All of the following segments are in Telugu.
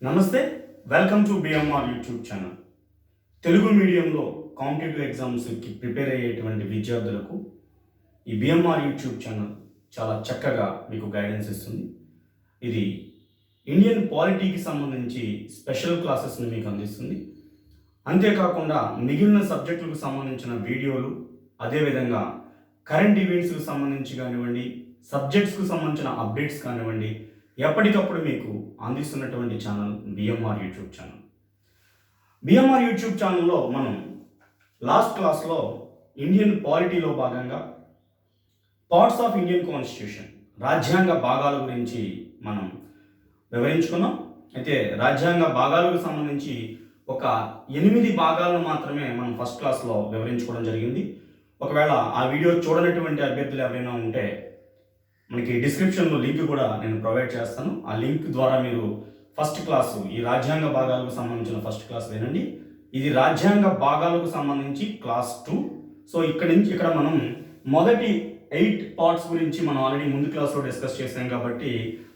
నమస్తే, welcome to BMR YouTube channel. Telugu మీడియంలో కాంపిటేటివ్ ఎగ్జామ్స్కి ప్రిపేర్ అయ్యేటువంటి విద్యార్థులకు ఈ బిఎంఆర్ యూట్యూబ్ ఛానల్ చాలా చక్కగా మీకు గైడెన్స్ ఇస్తుంది. ఇది ఇండియన్ పాలిటీకి సంబంధించి స్పెషల్ క్లాసెస్ని మీకు అందిస్తుంది. అంతేకాకుండా మిగిలిన సబ్జెక్టులకు సంబంధించిన వీడియోలు, అదేవిధంగా కరెంట్ ఈవెంట్స్కి సంబంధించి కానివ్వండి, సబ్జెక్ట్స్కి సంబంధించిన అప్డేట్స్ కానివ్వండి, ఎప్పటికప్పుడు మీకు అందిస్తున్నటువంటి channel BMR YouTube channel. BMR YouTube ఛానల్లో మనం లాస్ట్ క్లాస్లో ఇండియన్ పాలిటీలో భాగంగా పార్ట్స్ ఆఫ్ ఇండియన్ కాన్స్టిట్యూషన్, రాజ్యాంగ భాగాల గురించి మనం వివరించుకున్నాం. అయితే రాజ్యాంగ భాగాలకు సంబంధించి ఒక 8 భాగాలను మాత్రమే మనం ఫస్ట్ క్లాస్లో వివరించుకోవడం జరిగింది. ఒకవేళ ఆ వీడియో చూడనటువంటి అభ్యర్థులు ఎవరైనా ఉంటే మనకి డిస్క్రిప్షన్లో లింక్ కూడా నేను ప్రొవైడ్ చేస్తాను. ఆ లింక్ ద్వారా మీరు ఫస్ట్ క్లాసు, ఈ రాజ్యాంగ భాగాలకు సంబంధించిన ఫస్ట్ క్లాస్ వినండి. ఇది రాజ్యాంగ భాగాలకు సంబంధించి క్లాస్ 2. సో ఇక్కడ మనం మొదటి 8 పార్ట్స్ గురించి మనం ఆల్రెడీ ముందు క్లాస్లో డిస్కస్ చేసాం కాబట్టి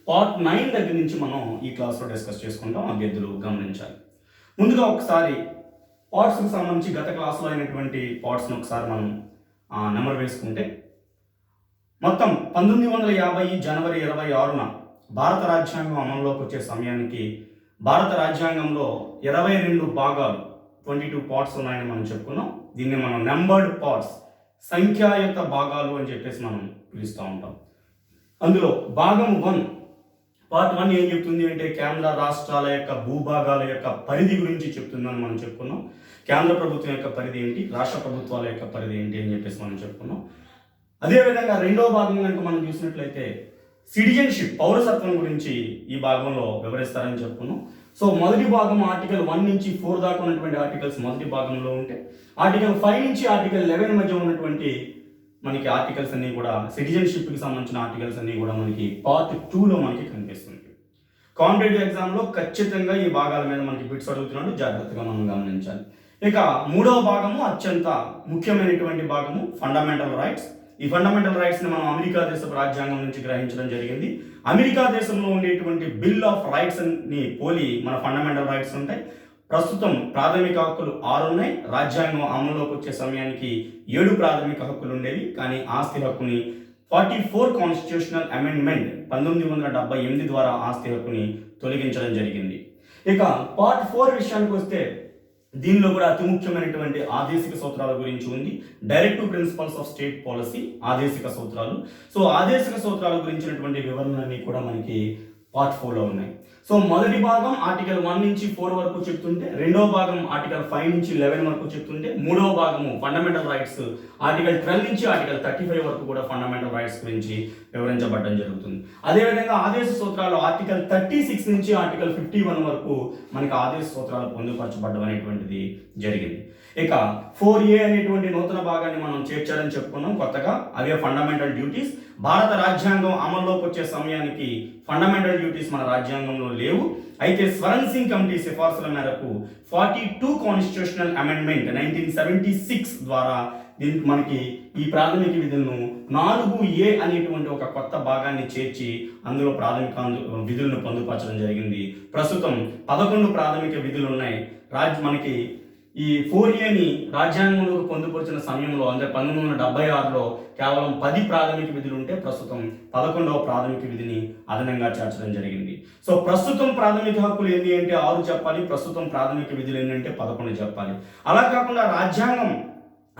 పార్ట్ 9 దగ్గర నుంచి మనం ఈ క్లాస్లో డిస్కస్ చేసుకుంటాం. అభ్యర్థులు గమనించాలి. ముందుగా ఒకసారి పార్ట్స్కి సంబంధించి గత క్లాస్లో అయినటువంటి పార్ట్స్ని ఒకసారి మనం నెంబర్ వేసుకుంటే, మొత్తం 1950 జనవరి 26న భారత రాజ్యాంగం అమల్లోకి వచ్చే సమయానికి భారత రాజ్యాంగంలో 22 భాగాలు, 22 పార్ట్స్ ఉన్నాయని మనం చెప్పుకున్నాం. దీన్ని మనం నెంబర్డ్ పార్ట్స్, సంఖ్యాయుత భాగాలు అని చెప్పేసి మనం పిలుస్తూ ఉంటాం. అందులో భాగం 1, పార్ట్ 1 ఏం చెప్తుంది అంటే కేంద్ర రాష్ట్రాల యొక్క భూభాగాల యొక్క పరిధి గురించి చెప్తుందని మనం చెప్పుకున్నాం. కేంద్ర ప్రభుత్వం యొక్క పరిధి ఏంటి, రాష్ట్ర ప్రభుత్వాల యొక్క పరిధి ఏంటి అని చెప్పేసి మనం చెప్పుకున్నాం. అదేవిధంగా రెండవ భాగం కనుక మనం చూసినట్లయితే సిటిజన్షిప్, పౌరసత్వం గురించి ఈ భాగంలో వివరిస్తారని చెప్పుకున్నాం. సో మొదటి భాగం ఆర్టికల్ 1 నుంచి 4 దాకా ఉన్నటువంటి ఆర్టికల్స్ మొదటి భాగంలో ఉంటే, ఆర్టికల్ 5 నుంచి ఆర్టికల్ 11 మధ్య ఉన్నటువంటి మనకి ఆర్టికల్స్ అన్నీ కూడా, సిటిజన్షిప్కి సంబంధించిన ఆర్టికల్స్ అన్నీ కూడా మనకి పార్ట్ 2లో మనకి కనిపిస్తుంది. కాంపిటేటివ్ ఎగ్జామ్లో ఖచ్చితంగా ఈ భాగాల మీద మనకి బిట్స్ అడుగుతున్నాడు, జాగ్రత్తగా మనం గమనించాలి. ఇక మూడవ భాగము అత్యంత ముఖ్యమైనటువంటి భాగము ఫండమెంటల్ రైట్స్. ఈ ఫండమెంటల్ రైట్స్ని మనం అమెరికా దేశపు రాజ్యాంగం నుంచి గ్రహించడం జరిగింది. అమెరికా దేశంలో ఉండేటువంటి బిల్ ఆఫ్ రైట్స్ని పోలి మన ఫండమెంటల్ రైట్స్ ఉంటాయి. ప్రస్తుతం ప్రాథమిక హక్కులు 6 ఉన్నాయి. రాజ్యాంగం అమలులోకి వచ్చే సమయానికి 7 ప్రాథమిక హక్కులు ఉండేవి. కానీ ఆస్తి హక్కుని 44 కాన్స్టిట్యూషనల్ అమెండ్మెంట్ 1978 ద్వారా ఆస్తి హక్కుని తొలగించడం జరిగింది. ఇక పార్ట్ 4 విషయానికి వస్తే, దీనిలో కూడా అతి ముఖ్యమైనటువంటి ఆదేశిక సూత్రాల గురించి ఉంది. Directive principles of state policy, ఆదేశిక సూత్రాలు. సో ఆదేశిక సూత్రాల గురించినటువంటి వివరణలన్నీ కూడా మనకి పార్ట్ 4లో ఉన్నాయి. సో మొదటి భాగం ఆర్టికల్ 1 నుంచి 4 వరకు చెప్తుంటే, రెండవ భాగం ఆర్టికల్ 5 నుంచి 11 వరకు చెప్తుంటే, మూడవ భాగము ఫండమెంటల్ రైట్స్ ఆర్టికల్ 12 నుంచి ఆర్టికల్ 35 వరకు కూడా ఫండమెంటల్ రైట్స్ గురించి వివరించబడడం జరుగుతుంది. అదేవిధంగా ఆదేశ సూత్రాలు ఆర్టికల్ 36 నుంచి ఆర్టికల్ 51 వరకు మనకి ఆదేశ సూత్రాలు పొందుపరచబడడం అనేటువంటిది జరిగింది. ఇక 4A అనేటువంటి నూతన భాగాన్ని మనం చేర్చాలని చెప్పుకున్నాం కొత్తగా. అదే ఫండమెంటల్ డ్యూటీస్. భారత రాజ్యాంగం అమల్లోకి వచ్చే సమయానికి ఫండమెంటల్ డ్యూటీస్ మన రాజ్యాంగంలో లేవు. అయితే స్వరణ్ సింగ్ కమిటీ సిఫార్సుల మేరకు 42 కాన్స్టిట్యూషనల్ అమెండ్మెంట్ 1976 ద్వారా మనకి ఈ ప్రాథమిక విధులను 4A అనేటువంటి ఒక కొత్త భాగాన్ని చేర్చి అందులో ప్రాథమిక విధులను పొందుపరచడం జరిగింది. ప్రస్తుతం 11 ప్రాథమిక విధులు ఉన్నాయి. మనకి ఈ 4Aని రాజ్యాంగంలోకి పొందుపరిచిన సమయంలో, అంటే 1976లో కేవలం 10 ప్రాథమిక విధులు ఉంటే ప్రస్తుతం 11వ ప్రాథమిక విధిని అదనంగా చేర్చడం జరిగింది. సో ప్రస్తుతం ప్రాథమిక హక్కులు ఏంటి అంటే 6 చెప్పాలి, ప్రస్తుతం ప్రాథమిక విధులు ఏంటంటే 11 చెప్పాలి. అలా కాకుండా రాజ్యాంగం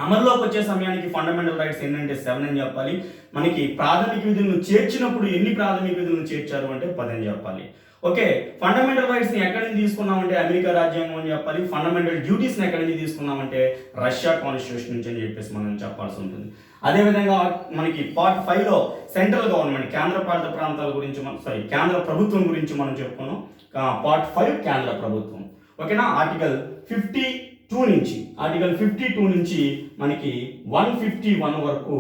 అమల్లోకి వచ్చే సమయానికి ఫండమెంటల్ రైట్స్ ఏంటంటే 7 అని చెప్పాలి. మనకి ప్రాథమిక విధులను చేర్చినప్పుడు ఎన్ని ప్రాథమిక విధులను చేర్చారు అంటే 10 అని చెప్పాలి. ఓకే, ఫండమెంటల్ రైట్స్ని ఎక్కడి నుంచి తీసుకున్నామంటే అమెరికా రాజ్యాంగం అని చెప్పాలి. ఫండమెంటల్ డ్యూటీస్ని ఎక్కడి నుంచి తీసుకున్నామంటే రష్యా కాన్స్టిట్యూషన్ నుంచి అని చెప్పేసి మనం చెప్పాల్సి ఉంటుంది. అదేవిధంగా మనకి పార్ట్ 5లో సెంట్రల్ గవర్నమెంట్, కేంద్రపాలిత ప్రాంతాల గురించి కేంద్ర ప్రభుత్వం గురించి మనం చెప్పుకున్నాం. పార్ట్ 5 కేంద్ర ప్రభుత్వం. ఓకేనా, ఆర్టికల్ 52 నుంచి మనకి 151 వరకు,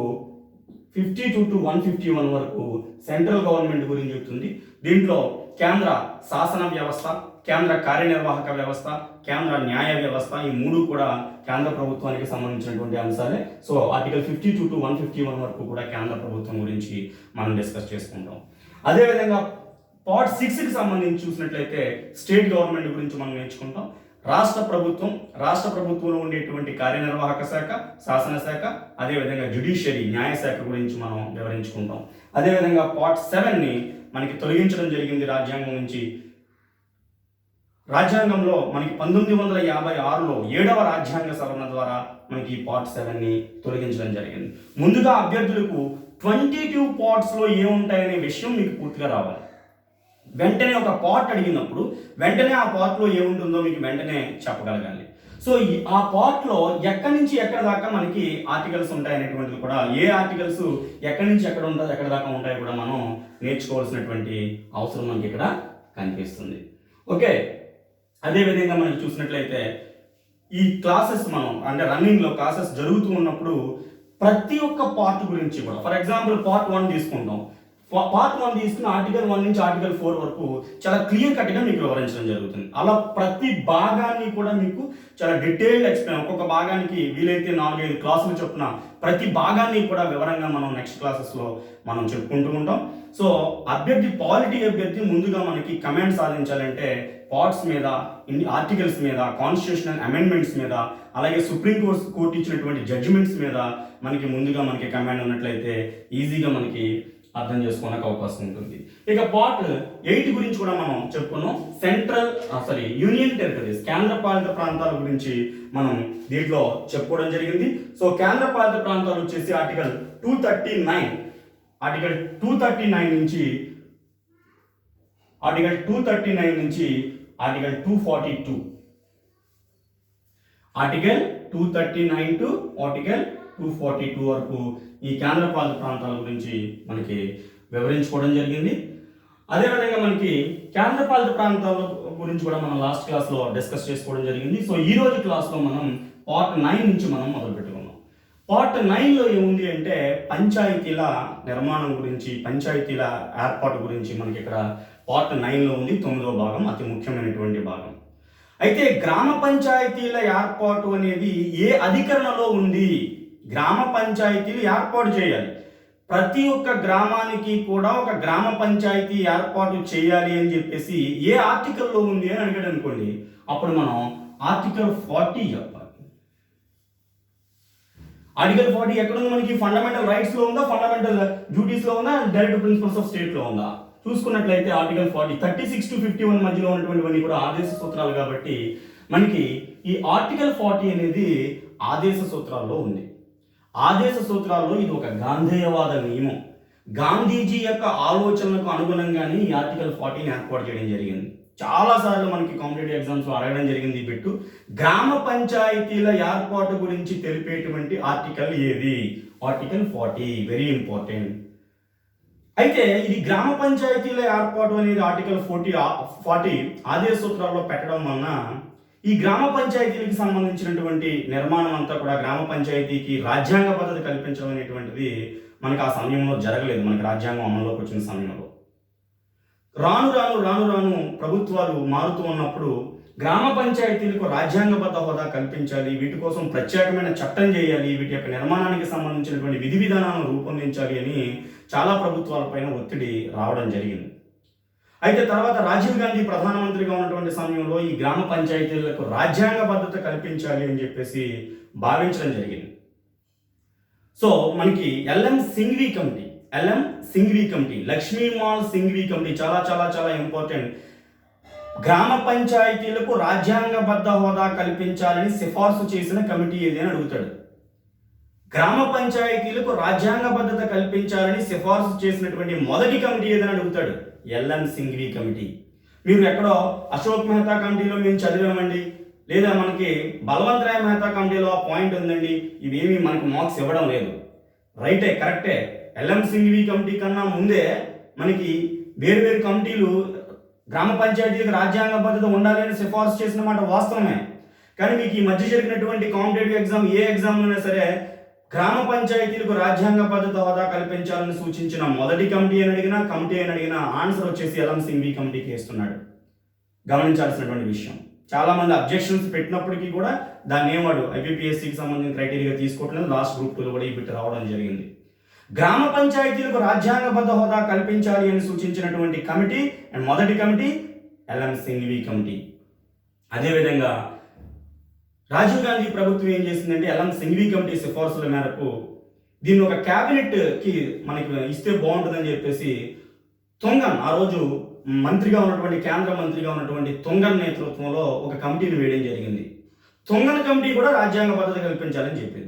52 to 151 వరకు సెంట్రల్ గవర్నమెంట్ గురించి చెప్తుంది. దీంట్లో కేంద్ర శాసన వ్యవస్థ, కేంద్ర కార్యనిర్వాహక వ్యవస్థ, కేంద్ర న్యాయ వ్యవస్థ, ఈ 3 కూడా కేంద్ర ప్రభుత్వానికి సంబంధించినటువంటి అంశాలే. సో ఆర్టికల్ 52 to 151 వరకు కూడా కేంద్ర ప్రభుత్వం గురించి మనం డిస్కస్ చేసుకుంటాం. అదేవిధంగా పార్ట్ 6కి సంబంధించి చూసినట్లయితే స్టేట్ గవర్నమెంట్ గురించి మనం నేర్చుకుంటాం. రాష్ట్ర ప్రభుత్వంలో ఉండేటువంటి కార్యనిర్వాహక శాఖ, శాసనశాఖ, అదేవిధంగా జ్యుడిషియరీ న్యాయశాఖ గురించి మనం వివరించుకుంటాం. అదేవిధంగా పార్ట్ 7ని మనకి తొలగించడం జరిగింది రాజ్యాంగం నుంచి. రాజ్యాంగంలో మనకి 1956లో 7వ రాజ్యాంగ సవరణ ద్వారా మనకి పార్ట్ 7ని తొలగించడం జరిగింది. ముందుగా అభ్యర్థులకు 22 పార్ట్స్లో ఏముంటాయనే విషయం మీకు పూర్తిగా రావాలి. వెంటనే ఒక పార్ట్ అడిగినప్పుడు వెంటనే ఆ పార్ట్లో ఏముంటుందో మీకు వెంటనే చెప్పగలగాలి. సో ఆ పార్ట్లో ఎక్కడి నుంచి ఎక్కడ దాకా మనకి ఆర్టికల్స్ ఉంటాయనేటువంటిది కూడా, ఏ ఆర్టికల్స్ ఎక్కడి నుంచి ఎక్కడ ఉంటుందో ఎక్కడ దాకా ఉంటాయో కూడా మనం నేర్చుకోవాల్సినటువంటి అవసరం మనకి ఇక్కడ కనిపిస్తుంది. ఓకే, అదేవిధంగా మనం చూసినట్లయితే ఈ క్లాసెస్ మనం అంటే రన్నింగ్లో క్లాసెస్ జరుగుతూ ఉన్నప్పుడు ప్రతి ఒక్క పార్ట్ గురించి కూడా, ఫర్ ఎగ్జాంపుల్ పార్ట్ 1 తీసుకుంటాం. పార్ట్ 1 తీసుకుని ఆర్టికల్ 1 నుంచి ఆర్టికల్ 4 వరకు చాలా క్లియర్ కట్గా మీకు వివరించడం జరుగుతుంది. అలా ప్రతి భాగాన్ని కూడా మీకు చాలా డీటెయిల్డ్ ఎక్స్ప్లెయిన్, ఒక్కొక్క భాగానికి వీలైతే 4-5 క్లాసులు చొప్పున ప్రతి భాగాన్ని కూడా వివరంగా మనం నెక్స్ట్ క్లాసెస్లో మనం చెప్పుకుంటూ ఉంటాం. సో పాలిటీ అభ్యర్థి ముందుగా మనకి కమాండ్ సాధించాలంటే పార్ట్స్ మీద, ఆర్టికల్స్ మీద, కాన్స్టిట్యూషనల్ అమెండ్మెంట్స్ మీద, అలాగే సుప్రీం కోర్టు ఇచ్చినటువంటి జడ్జిమెంట్స్ మీద ముందుగా మనకి కమాండ్ ఉన్నట్లయితే ఈజీగా మనకి అర్థం చేసుకోవడానికి అవకాశం ఉంటుంది. ఇక పార్ట్ 8 గురించి కూడా మనం చెప్పుకున్నాం. యూనియన్ టెరిటరీస్, కేంద్రపాలిత ప్రాంతాల గురించి మనం దీంట్లో చెప్పుకోవడం జరిగింది. సో కేంద్రపాలిత ప్రాంతాలు వచ్చేసి ఆర్టికల్ 239 నుంచి ఆర్టికల్ 242, ఆర్టికల్ 239 టు ఆర్టికల్ 242 వరకు ఈ కేంద్రపాలిత ప్రాంతాల గురించి మనకి వివరించుకోవడం జరిగింది. అదేవిధంగా మనకి కేంద్రపాలిత ప్రాంతాల గురించి కూడా మనం లాస్ట్ క్లాస్లో డిస్కస్ చేసుకోవడం జరిగింది. సో ఈ రోజు క్లాస్లో మనం పార్ట్ 9 నుంచి మనం మొదలు పెట్టుకున్నాం. పార్ట్ 9లో ఏముంది అంటే పంచాయతీల నిర్మాణం గురించి, పంచాయతీల ఏర్పాటు గురించి మనకి ఇక్కడ పార్ట్ 9లో ఉంది. 9వ భాగం, అతి ముఖ్యమైనటువంటి భాగం. అయితే గ్రామ పంచాయతీల ఏర్పాటు అనేది ఏ అధికరణలో ఉంది? గ్రామ పంచాయతీలు ఏర్పాటు చేయాలి. ప్రతి ఒక్క గ్రామానికి కూడా ఒక గ్రామ పంచాయతీ ఏర్పాటు చేయాలి అని చెప్పేసి ఏ ఆర్టికల్లో ఉంది అని అడిగాడు అనుకోండి, అప్పుడు మనం ఆర్టికల్ 40 చెప్పాలి. ఆర్టికల్ 40 ఎక్కడుంది? మనకి ఫండమెంటల్ రైట్స్లో ఉందా, ఫండమెంటల్ డ్యూటీస్లో ఉందా, డైరెక్ట్ ప్రిన్సిపల్స్ ఆఫ్ స్టేట్లో ఉందా? చూసుకున్నట్లయితే ఆర్టికల్ 40 36 to 51 మధ్యలో ఉన్నటువంటివన్నీ కూడా ఆదేశ సూత్రాలు కాబట్టి మనకి ఈ ఆర్టికల్ 40 అనేది ఆదేశ సూత్రాల్లో ఉంది. ఆదేశ సూత్రాల్లో ఇది ఒక గాంధేయవాద నియమం. గాంధీజీ యొక్క ఆలోచనలకు అనుగుణంగానే ఈ ఆర్టికల్ 40ని ఏర్పాటు చేయడం జరిగింది. చాలాసార్లు మనకి కాంపిటేటివ్ ఎగ్జామ్స్లో అడగడం జరిగింది ఈ బిట్టు. గ్రామ పంచాయతీల ఏర్పాటు గురించి తెలిపేటువంటి ఆర్టికల్ ఏది? Article 40, very important. అయితే ఇది గ్రామ పంచాయతీల ఏర్పాటు అనేది ఆర్టికల్ 40 ఆదేశ సూత్రాల్లో పెట్టడం వలన ఈ గ్రామ పంచాయతీలకు సంబంధించినటువంటి నిర్మాణం అంతా కూడా గ్రామ పంచాయతీకి రాజ్యాంగ పద్ధతి కల్పించడం అనేటువంటిది మనకు ఆ సమయంలో జరగలేదు. మనకి రాజ్యాంగం అమల్లోకి వచ్చిన సమయంలో రాను ప్రభుత్వాలు మారుతూ ఉన్నప్పుడు గ్రామ పంచాయతీలకు రాజ్యాంగబద్ధ హోదా కల్పించాలి, వీటి కోసం ప్రత్యేకమైన చట్టం చేయాలి, వీటి యొక్క నిర్మాణానికి సంబంధించినటువంటి విధి విధానాలను రూపొందించాలి అని చాలా ప్రభుత్వాలపైన ఒత్తిడి రావడం జరిగింది. అయితే తర్వాత రాజీవ్ గాంధీ ప్రధానమంత్రిగా ఉన్నటువంటి సమయంలో ఈ గ్రామ పంచాయతీలకు రాజ్యాంగ భద్రత కల్పించాలి అని చెప్పేసి భావించడం జరిగింది. సో మనకి LM Singhvi committee, Laxmimall Singhvi committee చాలా చాలా చాలా ఇంపార్టెంట్. గ్రామ పంచాయతీలకు రాజ్యాంగబద్ధ హోదా కల్పించాలని సిఫార్సు చేసిన కమిటీ ఏది అని అడుగుతాడు. గ్రామ పంచాయతీలకు రాజ్యాంగబద్ధత కల్పించాలని సిఫార్సు చేసినటువంటి మొదటి కమిటీ ఏదని అడుగుతాడు. L N Singhvi committee. మీరు ఎక్కడో అశోక్ మెహతా కమిటీలో మేము చదివామండి, లేదా మనకి బలవంత్ రాయ్ మెహతా కమిటీలో ఆ పాయింట్ ఉందండి, ఇవేమి మనకు మార్క్స్ ఇవ్వడం లేదు. రైటే, కరెక్టే. ఎల్ఎం సింఘ్వి కమిటీ కన్నా ముందే మనకి వేరు కమిటీలు గ్రామ పంచాయతీలకు రాజ్యాంగ భద్రత ఉండాలి అని సిఫార్సు చేసిన మాట వాస్తవమే. కానీ మీకు ఈ మధ్య జరిగినటువంటి కాంపిటేటివ్ ఎగ్జామ్, ఏ ఎగ్జామ్లోనే సరే గ్రామ పంచాయతీలకు రాజ్యాంగ భద్రత హోదా కల్పించాలని సూచించిన మొదటి కమిటీ అని అడిగినా ఆన్సర్ వచ్చేసి ఎల్ఎం సింఘ్వి కమిటీకి వేస్తున్నాడు. గమనించాల్సినటువంటి విషయం. చాలా మంది అబ్జెక్షన్స్ పెట్టినప్పటికీ కూడా దాన్ని ఏమాడు ఐపీపీఎస్సీకి సంబంధించిన క్రైటీరియా తీసుకోవట్లేదు. లాస్ట్ గ్రూప్ 2లో కూడా ఈ బిట్ రావడం జరిగింది. గ్రామ పంచాయతీలకు రాజ్యాంగబద్ధ హోదా కల్పించాలి అని సూచించినటువంటి కమిటీ అండ్ మొదటి కమిటీ ఎల్ఎం సింఘ్వి కమిటీ. అదేవిధంగా రాజీవ్ గాంధీ ప్రభుత్వం ఏం చేసిందంటే ఎల్ఎం సింఘ్వి కమిటీ సిఫార్సుల మేరకు దీన్ని ఒక క్యాబినెట్కి మనకి ఇస్తే బాగుంటుందని చెప్పేసి తుంగన్, ఆ రోజు మంత్రిగా ఉన్నటువంటి కేంద్ర మంత్రిగా ఉన్నటువంటి తుంగన్ నేతృత్వంలో ఒక కమిటీని వేయడం జరిగింది. తుంగన్ కమిటీ కూడా రాజ్యాంగ భద్రత కల్పించాలని చెప్పింది.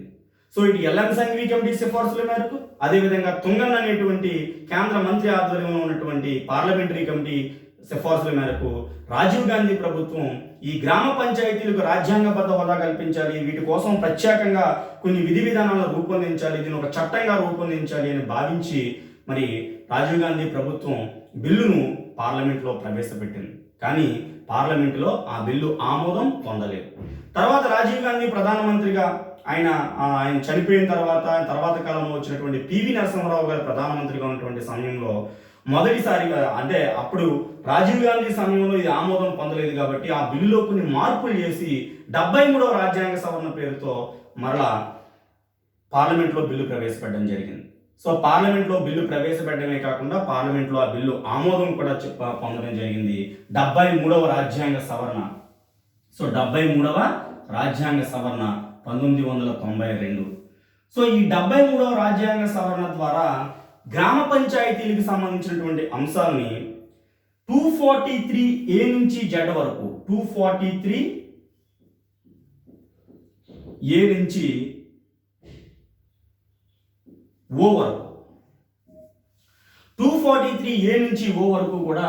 సో ఇటు ఎల్ఎం సింఘ్వి కమిటీ సిఫార్సుల మేరకు, అదేవిధంగా తుంగన్ అనేటువంటి కేంద్ర మంత్రి ఆధ్వర్యంలో ఉన్నటువంటి పార్లమెంటరీ కమిటీ సిఫార్సుల మేరకు రాజీవ్ గాంధీ ప్రభుత్వం ఈ గ్రామ పంచాయతీలకు రాజ్యాంగబద్ధ హోదా కల్పించాలి, వీటి కోసం ప్రత్యేకంగా కొన్ని విధి విధానాలను రూపొందించాలి, దీన్ని ఒక చట్టంగా రూపొందించాలి అని భావించి మరి రాజీవ్ గాంధీ ప్రభుత్వం బిల్లును పార్లమెంట్లో ప్రవేశపెట్టింది. కానీ పార్లమెంటులో ఆ బిల్లు ఆమోదం పొందలేదు. తర్వాత రాజీవ్ గాంధీ ప్రధానమంత్రిగా ఆయన చనిపోయిన తర్వాత కాలంలో వచ్చినటువంటి పివి నరసింహారావు గారు ప్రధానమంత్రిగా ఉన్నటువంటి సమయంలో మొదటిసారిగా, అంటే అప్పుడు రాజీవ్ గాంధీ సమయంలో ఇది ఆమోదం పొందలేదు కాబట్టి ఆ బిల్లులో కొన్ని మార్పులు చేసి 73వ రాజ్యాంగ సవరణ పేరుతో మరలా పార్లమెంట్లో బిల్లు ప్రవేశపెట్టడం జరిగింది. సో పార్లమెంట్లో బిల్లు ప్రవేశపెట్టడమే కాకుండా పార్లమెంట్లో ఆ బిల్లు ఆమోదం కూడా పొందడం జరిగింది. 73వ రాజ్యాంగ సవరణ. సో 73వ రాజ్యాంగ సవరణ 1992. సో ఈ 73వ రాజ్యాంగ సవరణ ద్వారా గ్రామ పంచాయతీలకు సంబంధించినటువంటి అంశాలని 243A నుంచి Z వరకు, 243A నుంచి O వరకు, 243A నుంచి O వరకు కూడా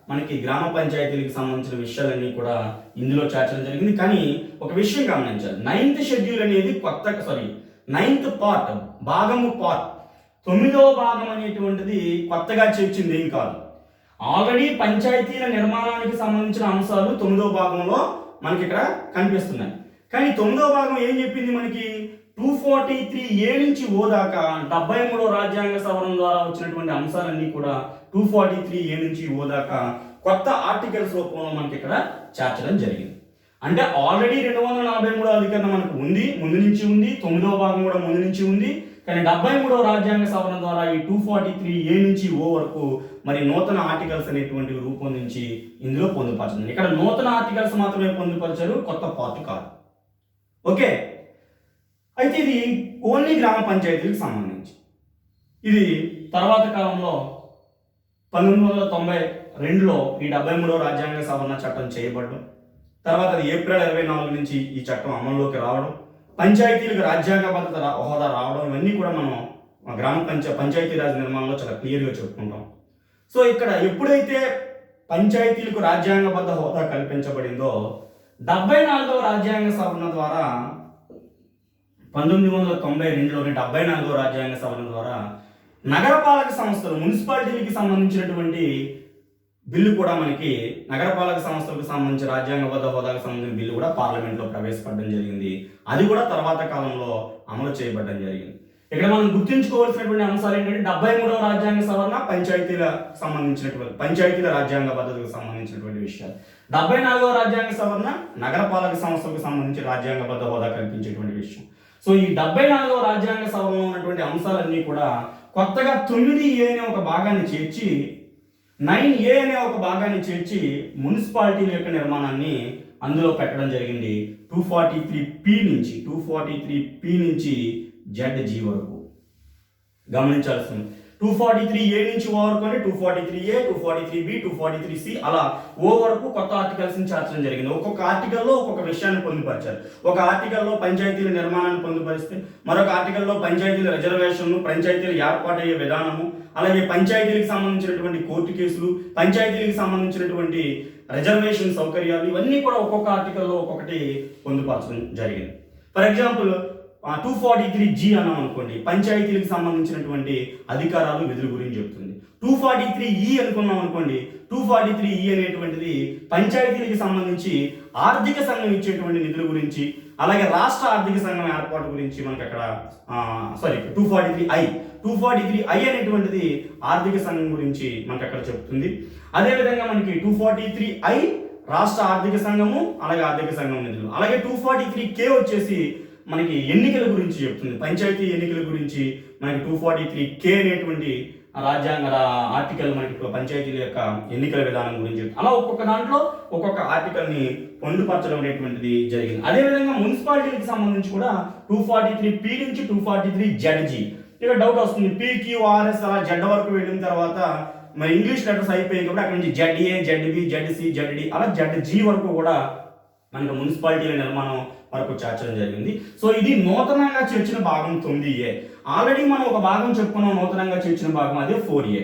మనకి గ్రామ పంచాయతీలకు సంబంధించిన విషయాలన్నీ కూడా ఇందులో చేర్చడం జరిగింది. కానీ ఒక విషయం గమనించాలి, 9th షెడ్యూల్ అనేది నైన్త్ పార్ట్, భాగము పార్ట్, 9వ భాగం అనేటువంటిది కొత్తగా చేర్చింది ఏం కాదు. ఆల్రెడీ పంచాయతీల నిర్మాణానికి సంబంధించిన అంశాలు 9వ భాగంలో మనకి ఇక్కడ కనిపిస్తున్నాయి. కానీ 9వ భాగం ఏం చెప్పింది మనకి, 243A నుంచి O దాకా 73వ రాజ్యాంగ సవరణ ద్వారా వచ్చినటువంటి అంశాలన్నీ కూడా 243A నుంచి O దాకా కొత్త ఆర్టికల్స్ రూపంలో మనకి ఇక్కడ చేర్చడం జరిగింది. అంటే ఆల్రెడీ 243వ అధికరణ మనకు ఉంది, ముందు నుంచి ఉంది, 9వ భాగం కూడా ముందు నుంచి ఉంది. కానీ 73వ రాజ్యాంగ సవరణ ద్వారా ఈ 243A నుంచి O వరకు మరి నూతన ఆర్టికల్స్ అనేటువంటివి రూపొందించి ఇందులో పొందుపరచింది. ఇక్కడ నూతన ఆర్టికల్స్ మాత్రమే పొందుపరిచారు, కొత్త పార్ట్ కాదు. ఓకే, అయితే ఇది ఓన్లీ గ్రామ పంచాయతీలకు సంబంధించి. ఇది తర్వాత కాలంలో 1992లో ఈ 73వ రాజ్యాంగ సవరణ చట్టం చేయబడడం, తర్వాత అది ఏప్రిల్ 24 నుంచి ఈ చట్టం అమల్లోకి రావడం, పంచాయతీలకు రాజ్యాంగబద్ధ హోదా రావడం, ఇవన్నీ కూడా మనం పంచాయతీరాజ్ నిర్మాణంలో చాలా క్లియర్గా చెప్పుకుంటాం. సో ఇక్కడ ఎప్పుడైతే పంచాయతీలకు రాజ్యాంగబద్ధ హోదా కల్పించబడిందో 74వ రాజ్యాంగ సవరణ ద్వారా 1992లోని 74వ రాజ్యాంగ సవరణ ద్వారా నగరపాలక సంస్థలు, మున్సిపాలిటీలకి సంబంధించినటువంటి బిల్లు కూడా మనకి, నగరపాలక సంస్థలకు సంబంధించి రాజ్యాంగబద్ధ హోదాకు సంబంధించిన బిల్లు కూడా పార్లమెంట్లో ప్రవేశపెట్టడం జరిగింది. అది కూడా తర్వాత కాలంలో అమలు చేయబడడం జరిగింది. ఇక్కడ మనం గుర్తుంచుకోవాల్సినటువంటి అంశాలు ఏంటంటే 73వ రాజ్యాంగ సవరణ పంచాయతీల రాజ్యాంగ భద్రతకు సంబంధించినటువంటి విషయాలు, 74వ రాజ్యాంగ సవరణ నగరపాలక సంస్థలకు సంబంధించి రాజ్యాంగబద్ధ హోదా కల్పించేటువంటి విషయం. సో ఈ 74వ రాజ్యాంగ సవరణలో ఉన్నటువంటి అంశాలన్నీ కూడా కొత్తగా 9A అనే ఒక భాగాన్ని చేర్చి 9A అనే ఒక భాగాన్ని చేర్చి మున్సిపాలిటీల యొక్క నిర్మాణాన్ని అందులో పెట్టడం జరిగింది. 243P నుంచి ZG వరకు గమనించాల్సింది. 243A నుంచి O వరకు అంటే 243A, 243B, 243C అలా O వరకు కొత్త ఆర్టికల్స్ చేర్చడం జరిగింది. ఒక్కొక్క ఆర్టికల్లో ఒక్కొక్క విషయాన్ని పొందుపరిచారు. ఒక ఆర్టికల్లో పంచాయతీల నిర్మాణాన్ని పొందుపరిస్తే, మరొక ఆర్టికల్లో పంచాయతీల రిజర్వేషన్లు, పంచాయతీలు ఏర్పాటయ్యే విధానము, అలాగే పంచాయతీలకు సంబంధించినటువంటి కోర్టు కేసులు, పంచాయతీలకు సంబంధించినటువంటి రిజర్వేషన్ సౌకర్యాలు, ఇవన్నీ కూడా ఒక్కొక్క ఆర్టికల్లో ఒక్కొక్కటి పొందుపరచడం జరిగింది. ఫర్ ఎగ్జాంపుల్ 243G అన్నాం అనుకోండి, పంచాయతీలకు సంబంధించినటువంటి అధికారాలు, విధుల గురించి చెప్తుంది. 243E అనుకున్నాం అనుకోండి, 243E అనేటువంటిది పంచాయతీలకు సంబంధించి ఆర్థిక సంఘం ఇచ్చేటువంటి నిధుల గురించి, అలాగే రాష్ట్ర ఆర్థిక సంఘం ఏర్పాటు గురించి మనకి అక్కడ 243I అనేటువంటిది ఆర్థిక సంఘం గురించి మనకి అక్కడ చెప్తుంది. అదేవిధంగా మనకి 243I రాష్ట్ర ఆర్థిక సంఘము, అలాగే ఆర్థిక సంఘం నిధులు. అలాగే 243K వచ్చేసి మనకి ఎన్నికల గురించి చెప్తుంది. పంచాయతీ ఎన్నికల గురించి మనకి 243K అనేటువంటి రాజ్యాంగ ఆర్టికల్ మనకి పంచాయతీల యొక్క ఎన్నికల విధానం గురించి చెప్తుంది. అలా ఒక్కొక్క దాంట్లో ఒక్కొక్క ఆర్టికల్ని పొందుపరచడం అనేటువంటిది జరిగింది. అదేవిధంగా మున్సిపాలిటీకి సంబంధించి కూడా 243P నుంచి 243ZG. ఇక డౌట్ వస్తుంది, PQRS అలా జెడ్ వరకు వెళ్ళిన తర్వాత మరి ఇంగ్లీష్ లెటర్స్ అయిపోయాయి కాబట్టి అక్కడ నుంచి ZA, ZB, ZC, ZD అలా ZG వరకు కూడా మనకి మున్సిపాలిటీల నిర్మాణం వరకు చేర్చడం జరిగింది. సో ఇది నూతనంగా చేర్చిన భాగం 9A. ఆల్రెడీ మనం ఒక భాగం చెప్పుకున్నాం నూతనంగా చేర్చిన భాగం, అదే 4A.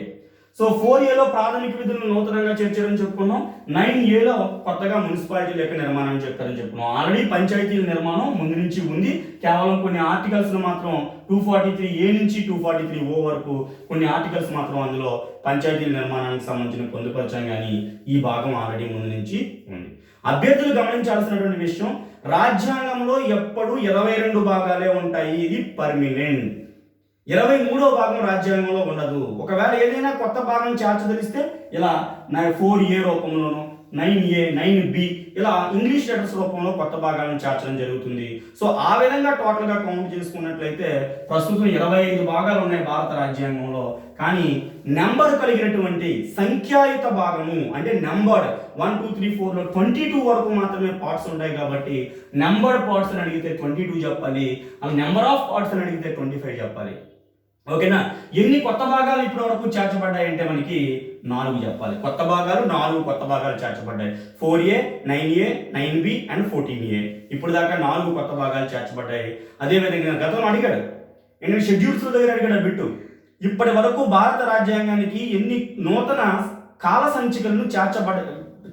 సో 4Aలో ప్రాథమిక విధులను నూతనంగా చేర్చారని చెప్పుకున్నాం. 9Aలో కొత్తగా మున్సిపాలిటీల యొక్క నిర్మాణం చెప్పారని చెప్పుకున్నాం. ఆల్రెడీ పంచాయతీల నిర్మాణం ముందు నుంచి ఉంది, కేవలం కొన్ని ఆర్టికల్స్ మాత్రం 243A నుంచి 243O వరకు కొన్ని ఆర్టికల్స్ మాత్రం అందులో పంచాయతీల నిర్మాణానికి సంబంధించిన పొందుపరచం, కానీ ఈ భాగం ఆల్రెడీ ముందు నుంచి ఉంది. అభ్యర్థులు గమనించాల్సినటువంటి విషయం, రాజ్యాంగంలో ఎప్పుడు 22 భాగాలే ఉంటాయి, ఇది పర్మినెంట్. 23వ భాగం రాజ్యాంగంలో ఉండదు. ఒకవేళ ఏదైనా కొత్త భాగం చేర్చదలిస్తే ఇలా 4A రూపంలోనూ 9A, 9B ఇలా ఇంగ్లీష్ లెటర్స్ రూపంలో కొత్త భాగాలను చేర్చడం జరుగుతుంది. సో ఆ విధంగా టోటల్గా కౌంట్ చేసుకున్నట్లయితే ప్రస్తుతం 25 భాగాలు ఉన్నాయి భారత రాజ్యాంగంలో. కానీ నెంబర్ కలిగినటువంటి సంఖ్యాయుత భాగము అంటే నెంబర్డ్ 1, 2, 3, 4లో 22 వరకు మాత్రమే పార్ట్స్ ఉంటాయి కాబట్టి నెంబర్డ్ పార్ట్స్ అని అడిగితే 22 చెప్పాలి, అలా నెంబర్ ఆఫ్ పార్ట్స్ అని అడిగితే 25 చెప్పాలి. ఓకేనా? ఎన్ని కొత్త భాగాలు ఇప్పటి వరకు చేర్చబడ్డాయి అంటే మనకి 4 చెప్పాలి. కొత్త భాగాలు 4 కొత్త భాగాలు చేర్చబడ్డాయి. 4A, 9A, 9B and 14A. ఇప్పుడు దాకా 4 కొత్త భాగాలు చేర్చబడ్డాయి. అదేవిధంగా గతంలో అడిగాడు, ఎందుకంటే షెడ్యూల్స్ దగ్గర అడిగాడు బిట్టు, ఇప్పటి వరకు భారత రాజ్యాంగానికి ఎన్ని నూతన కాల సంచికలను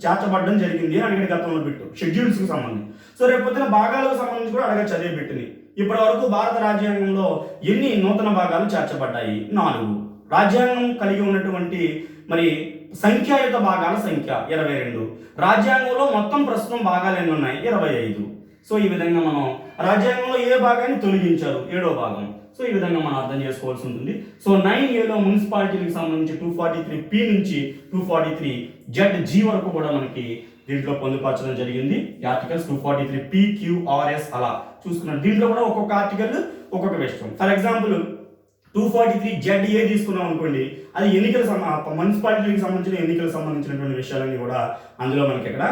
చేర్చబడడం జరిగింది అని అడిగాడు గతంలో బిట్టు, షెడ్యూల్స్కి సంబంధించి. సో రేపు పొద్దున భాగాలకు సంబంధించి కూడా అడగచ్చు అదే బిట్టుని. ఇప్పటి వరకు భారత రాజ్యాంగంలో ఎన్ని నూతన భాగాలు చేర్చబడ్డాయి? 4. రాజ్యాంగం కలిగి ఉన్నటువంటి మరి సంఖ్యాయుత భాగాల సంఖ్య 22. రాజ్యాంగంలో మొత్తం ప్రస్తుతం భాగాలు ఎన్ని ఉన్నాయి? 25. సో ఈ విధంగా మనం రాజ్యాంగంలో ఏ భాగాన్ని తొలగించారు? 7వ భాగం. సో ఈ విధంగా మనం అర్థం చేసుకోవాల్సి ఉంటుంది. సో 9Aలో మున్సిపాలిటీలకు సంబంధించి 243P నుంచి 243ZG వరకు కూడా మనకి దీంట్లో పొందుపరచడం జరిగింది. ఈ ఆర్టికల్స్ 243PQRS అలా చూసుకున్నాం. దీంట్లో కూడా ఒక్కొక్క ఆర్టికల్ ఒక్కొక్క విషయం. ఫర్ ఎగ్జాంపుల్ 243ZA తీసుకున్నాం అనుకోండి, అది మున్సిపాలిటీకి సంబంధించిన ఎన్నికలకు సంబంధించినటువంటి విషయాలన్నీ కూడా అందులో మనకి ఇక్కడ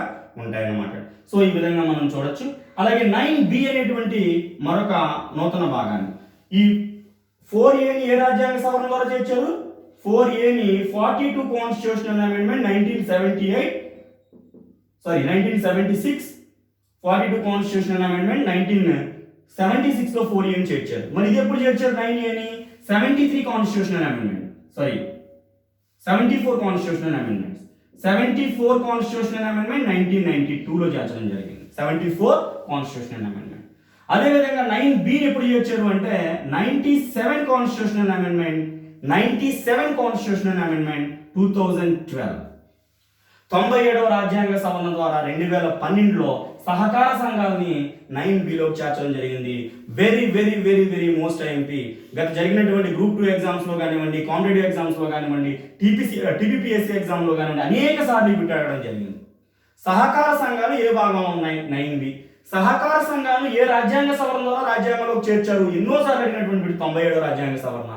ఉంటాయన్నమాట. సో ఈ విధంగా మనం చూడొచ్చు. అలాగే 9B అనేటువంటి మరొక నూతన భాగాన్ని, ఈ 4Aని ఏ రాజ్యాంగ సవరణ ద్వారా చేర్చారు? 4Aని 42 కాన్స్టిట్యూషనల్ అమెండ్మెంట్ 1976, 42 కాన్స్టిట్యూషనల్ అమెండ్మెంట్ 1976లో 4Aని చేర్చారు. మరి ఇది ఎప్పుడు చేర్చారు 9Aని? 73 constitutional amendment 74 constitutional amendments 74 constitutional amendment 1992లో చేర్చడం జరిగింది. 74 కాన్స్టిట్యూషనల్ అమెండ్మెంట్. అదేవిధంగా 9Bని ఎప్పుడు చేర్చారు అంటే 97 కాన్స్టిట్యూషనల్ అమెండ్మెంట్ 2012. 97వ రాజ్యాంగ సవరణ ద్వారా 2012లో సహకార సంఘాలని 9Bలో చేర్చడం జరిగింది. Very very very very most IMP. గత జరిగినటువంటి గ్రూప్ 2 ఎగ్జామ్స్లో కానివ్వండి, కాంపిటేటివ్ ఎగ్జామ్స్లో కానివ్వండి, TPPSC ఎగ్జామ్లో కానివ్వండి అనేక సార్లు బిట్ అడగడం జరిగింది. సహకార సంఘాలు ఏ భాగంలో ఉన్నాయి? 9B. సహకార సంఘాలు ఏ రాజ్యాంగ సవరణ ద్వారా రాజ్యాంగంలోకి చేర్చారు? ఎన్నోసార్లు అడిగినటువంటి బిట్ 97వ రాజ్యాంగ సవరణ.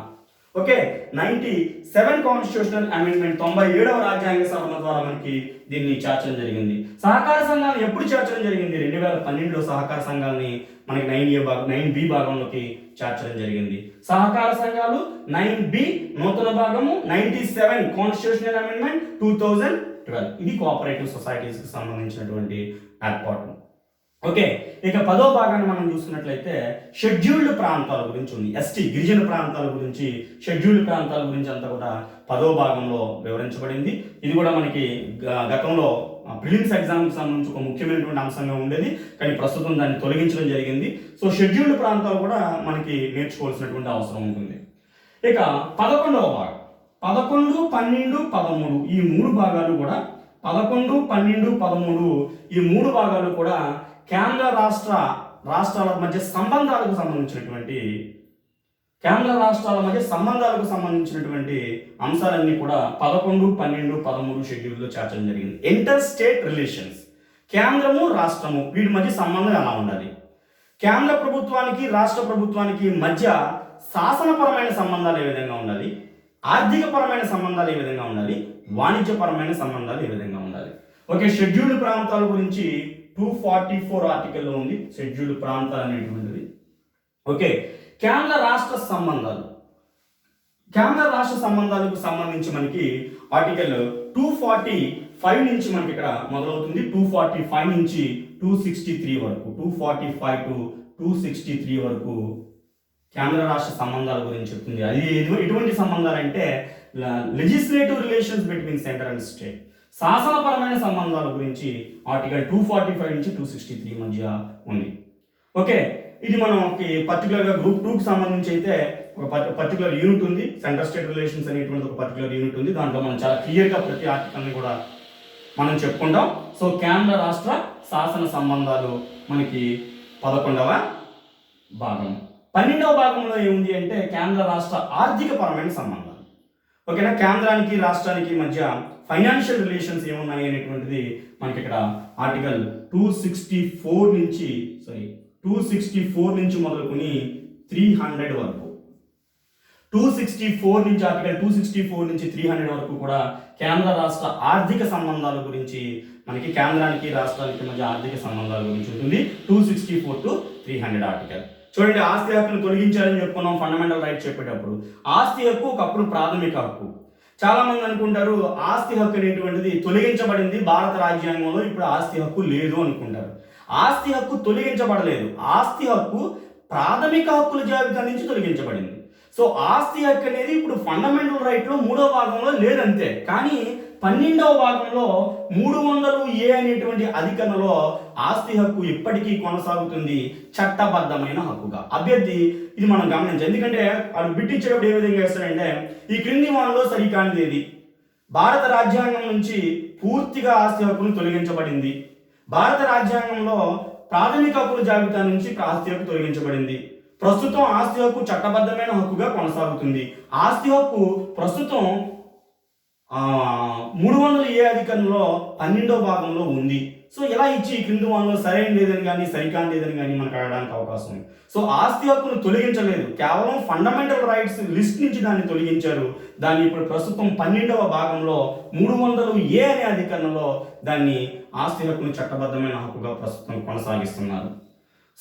ఓకే, 97 కాన్స్టిట్యూషనల్ అమెండ్మెంట్ 97వ రాజ్యాంగ సవరణ ద్వారా మనకి దీన్ని చేర్చడం జరిగింది. సహకార సంఘాలను ఎప్పుడు చేర్చడం జరిగింది? 2012లో సహకార సంఘాలని మనకి 9B భాగంలోకి చేర్చడం జరిగింది. సహకార సంఘాలు 9B నూతన భాగము 97 కాన్స్టిట్యూషనల్ అమెండ్మెంట్ 2012. ఇది కోఆపరేటివ్ సొసైటీస్కి సంబంధించినటువంటి ఏర్పాటు. ఓకే, ఇక 10వ భాగాన్ని మనం చూసుకున్నట్లయితే షెడ్యూల్డ్ ప్రాంతాల గురించి ఉంది. ST గిరిజన ప్రాంతాల గురించి, షెడ్యూల్డ్ ప్రాంతాల గురించి అంతా కూడా 10వ భాగంలో వివరించబడింది. ఇది కూడా మనకి గతంలో ప్రిలిమ్స్ ఎగ్జామ్కి సంబంధించి ఒక ముఖ్యమైనటువంటి అంశంగా ఉండేది, కానీ ప్రస్తుతం దాన్ని తొలగించడం జరిగింది. సో షెడ్యూల్డ్ ప్రాంతాలు కూడా మనకి నేర్చుకోవాల్సినటువంటి అవసరం ఉంటుంది. ఇక 11వ భాగం 11, 12, 13 ఈ 3 భాగాలు కూడా 11, 12, 13 ఈ 3 భాగాలు కూడా కేంద్ర రాష్ట్రాల మధ్య సంబంధాలకు సంబంధించినటువంటి అంశాలన్నీ కూడా 11, 12, 13 షెడ్యూల్లో చేర్చడం జరిగింది. ఇంటర్ స్టేట్ రిలేషన్స్, కేంద్రము రాష్ట్రము వీటి మధ్య సంబంధం ఎలా ఉండాలి? కేంద్ర ప్రభుత్వానికి రాష్ట్ర ప్రభుత్వానికి మధ్య శాసనపరమైన సంబంధాలు ఏ విధంగా ఉండాలి, ఆర్థికపరమైన సంబంధాలు ఏ విధంగా ఉండాలి, వాణిజ్యపరమైన సంబంధాలు ఏ విధంగా ఉండాలి. ఓకే, షెడ్యూల్డ్ ప్రాంతాల గురించి 244 ఆర్టికల్లో ఉంది షెడ్యూల్డ్ ప్రాంతాలు అనేటువంటిది. ఓకే, కేంద్ర రాష్ట్ర సంబంధాలకు సంబంధించి మనకి ఆర్టికల్ 245 నుంచి మనకి ఇక్కడ మొదలవుతుంది. 245 నుంచి 263 వరకు, 245 టు 263 వరకు కేంద్ర రాష్ట్ర సంబంధాల గురించి చెప్తుంది. అది ఎటువంటి సంబంధాలు అంటే legislative relations between centre and state, శాసనపరమైన సంబంధాల గురించి ఆర్టికల్ 245 నుంచి 263 మధ్య ఉంది. ఓకే, ఇది మనకి పర్టికులర్గా గ్రూప్ 2కి సంబంధించి అయితే ఒక పర్టికులర్ యూనిట్ ఉంది, సెంటర్ స్టేట్ రిలేషన్స్ అనేటువంటి ఒక పర్టికులర్ యూనిట్ ఉంది. దాంట్లో మనం చాలా క్లియర్గా ప్రతి ఆర్టికల్ని కూడా మనం చెప్పుకుంటాం. సో కేంద్ర రాష్ట్ర శాసన సంబంధాలు మనకి 11వ భాగం. 12వ భాగంలో ఏముంది అంటే కేంద్ర రాష్ట్ర ఆర్థిక పరమైన సంబంధాలు. ఓకేనా, కేంద్రానికి రాష్ట్రానికి మధ్య ఫైనాన్షియల్ రిలేషన్స్ ఏమున్నాయి అనేటువంటిది మనకి ఇక్కడ ఆర్టికల్ 264 నుంచి మొదలుకొని 300 వరకు, 264 నుంచి ఆర్టికల్ 264 నుంచి 300 వరకు కూడా కేంద్ర రాష్ట్ర ఆర్థిక సంబంధాల గురించి మనకి కేంద్రానికి రాష్ట్రానికి మధ్య ఆర్థిక సంబంధాల గురించి ఉంటుంది. 264 టు 300 ఆర్టికల్. చూడండి, ఆస్తి హక్కును తొలగించాలని చెప్పుకున్నాం ఫండమెంటల్ రైట్ చెప్పేటప్పుడు. ఆస్తి హక్కు ఒకప్పుడు ప్రాథమిక హక్కు. చాలా మంది అనుకుంటారు ఆస్తి హక్కు అనేటువంటిది తొలగించబడింది భారత రాజ్యాంగంలో, ఇప్పుడు ఆస్తి హక్కు లేదు అనుకుంటారు. ఆస్తి హక్కు తొలగించబడలేదు, ఆస్తి హక్కు ప్రాథమిక హక్కుల జాబితా నుంచి తొలగించబడింది. సో ఆస్తి హక్కు అనేది ఇప్పుడు ఫండమెంటల్ రైట్లో 3వ భాగంలో లేదంతే. కానీ 12వ భాగంలో 300A అనేటువంటి అధికరణలో ఆస్తి హక్కు ఇప్పటికీ కొనసాగుతుంది చట్టబద్ధమైన హక్కుగా. అభ్యర్థి ఇది మనం గమనించాలి. ఎందుకంటే అది బిట్టించేటప్పుడు ఏ విధంగా వేస్తాడంటే ఈ క్రింది వానలో సరికానిది ఏది, భారత రాజ్యాంగం నుంచి పూర్తిగా ఆస్తి హక్కును తొలగించబడింది, భారత రాజ్యాంగంలో ప్రాథమిక హక్కుల జాబితా నుంచి ఆస్తి హక్కు తొలగించబడింది, ప్రస్తుతం ఆస్తి హక్కు చట్టబద్ధమైన హక్కుగా కొనసాగుతుంది, ఆస్తి హక్కు ప్రస్తుతం 300A అధికరణలో 12వ భాగంలో ఉంది. సో ఇలా ఇచ్చి క్రింది వానలో సరైన లేదని కానీ సరికాని లేదని కానీ మనకు అడగడానికి అవకాశం ఉంది. సో ఆస్తి హక్కును తొలగించలేదు, కేవలం ఫండమెంటల్ రైట్స్ లిస్ట్ నుంచి దాన్ని తొలగించారు. దాన్ని ఇప్పుడు ప్రస్తుతం 12వ భాగంలో 300A అనే అధికరణలో దాన్ని ఆస్తి హక్కును చట్టబద్ధమైన హక్కుగా ప్రస్తుతం కొనసాగిస్తున్నారు.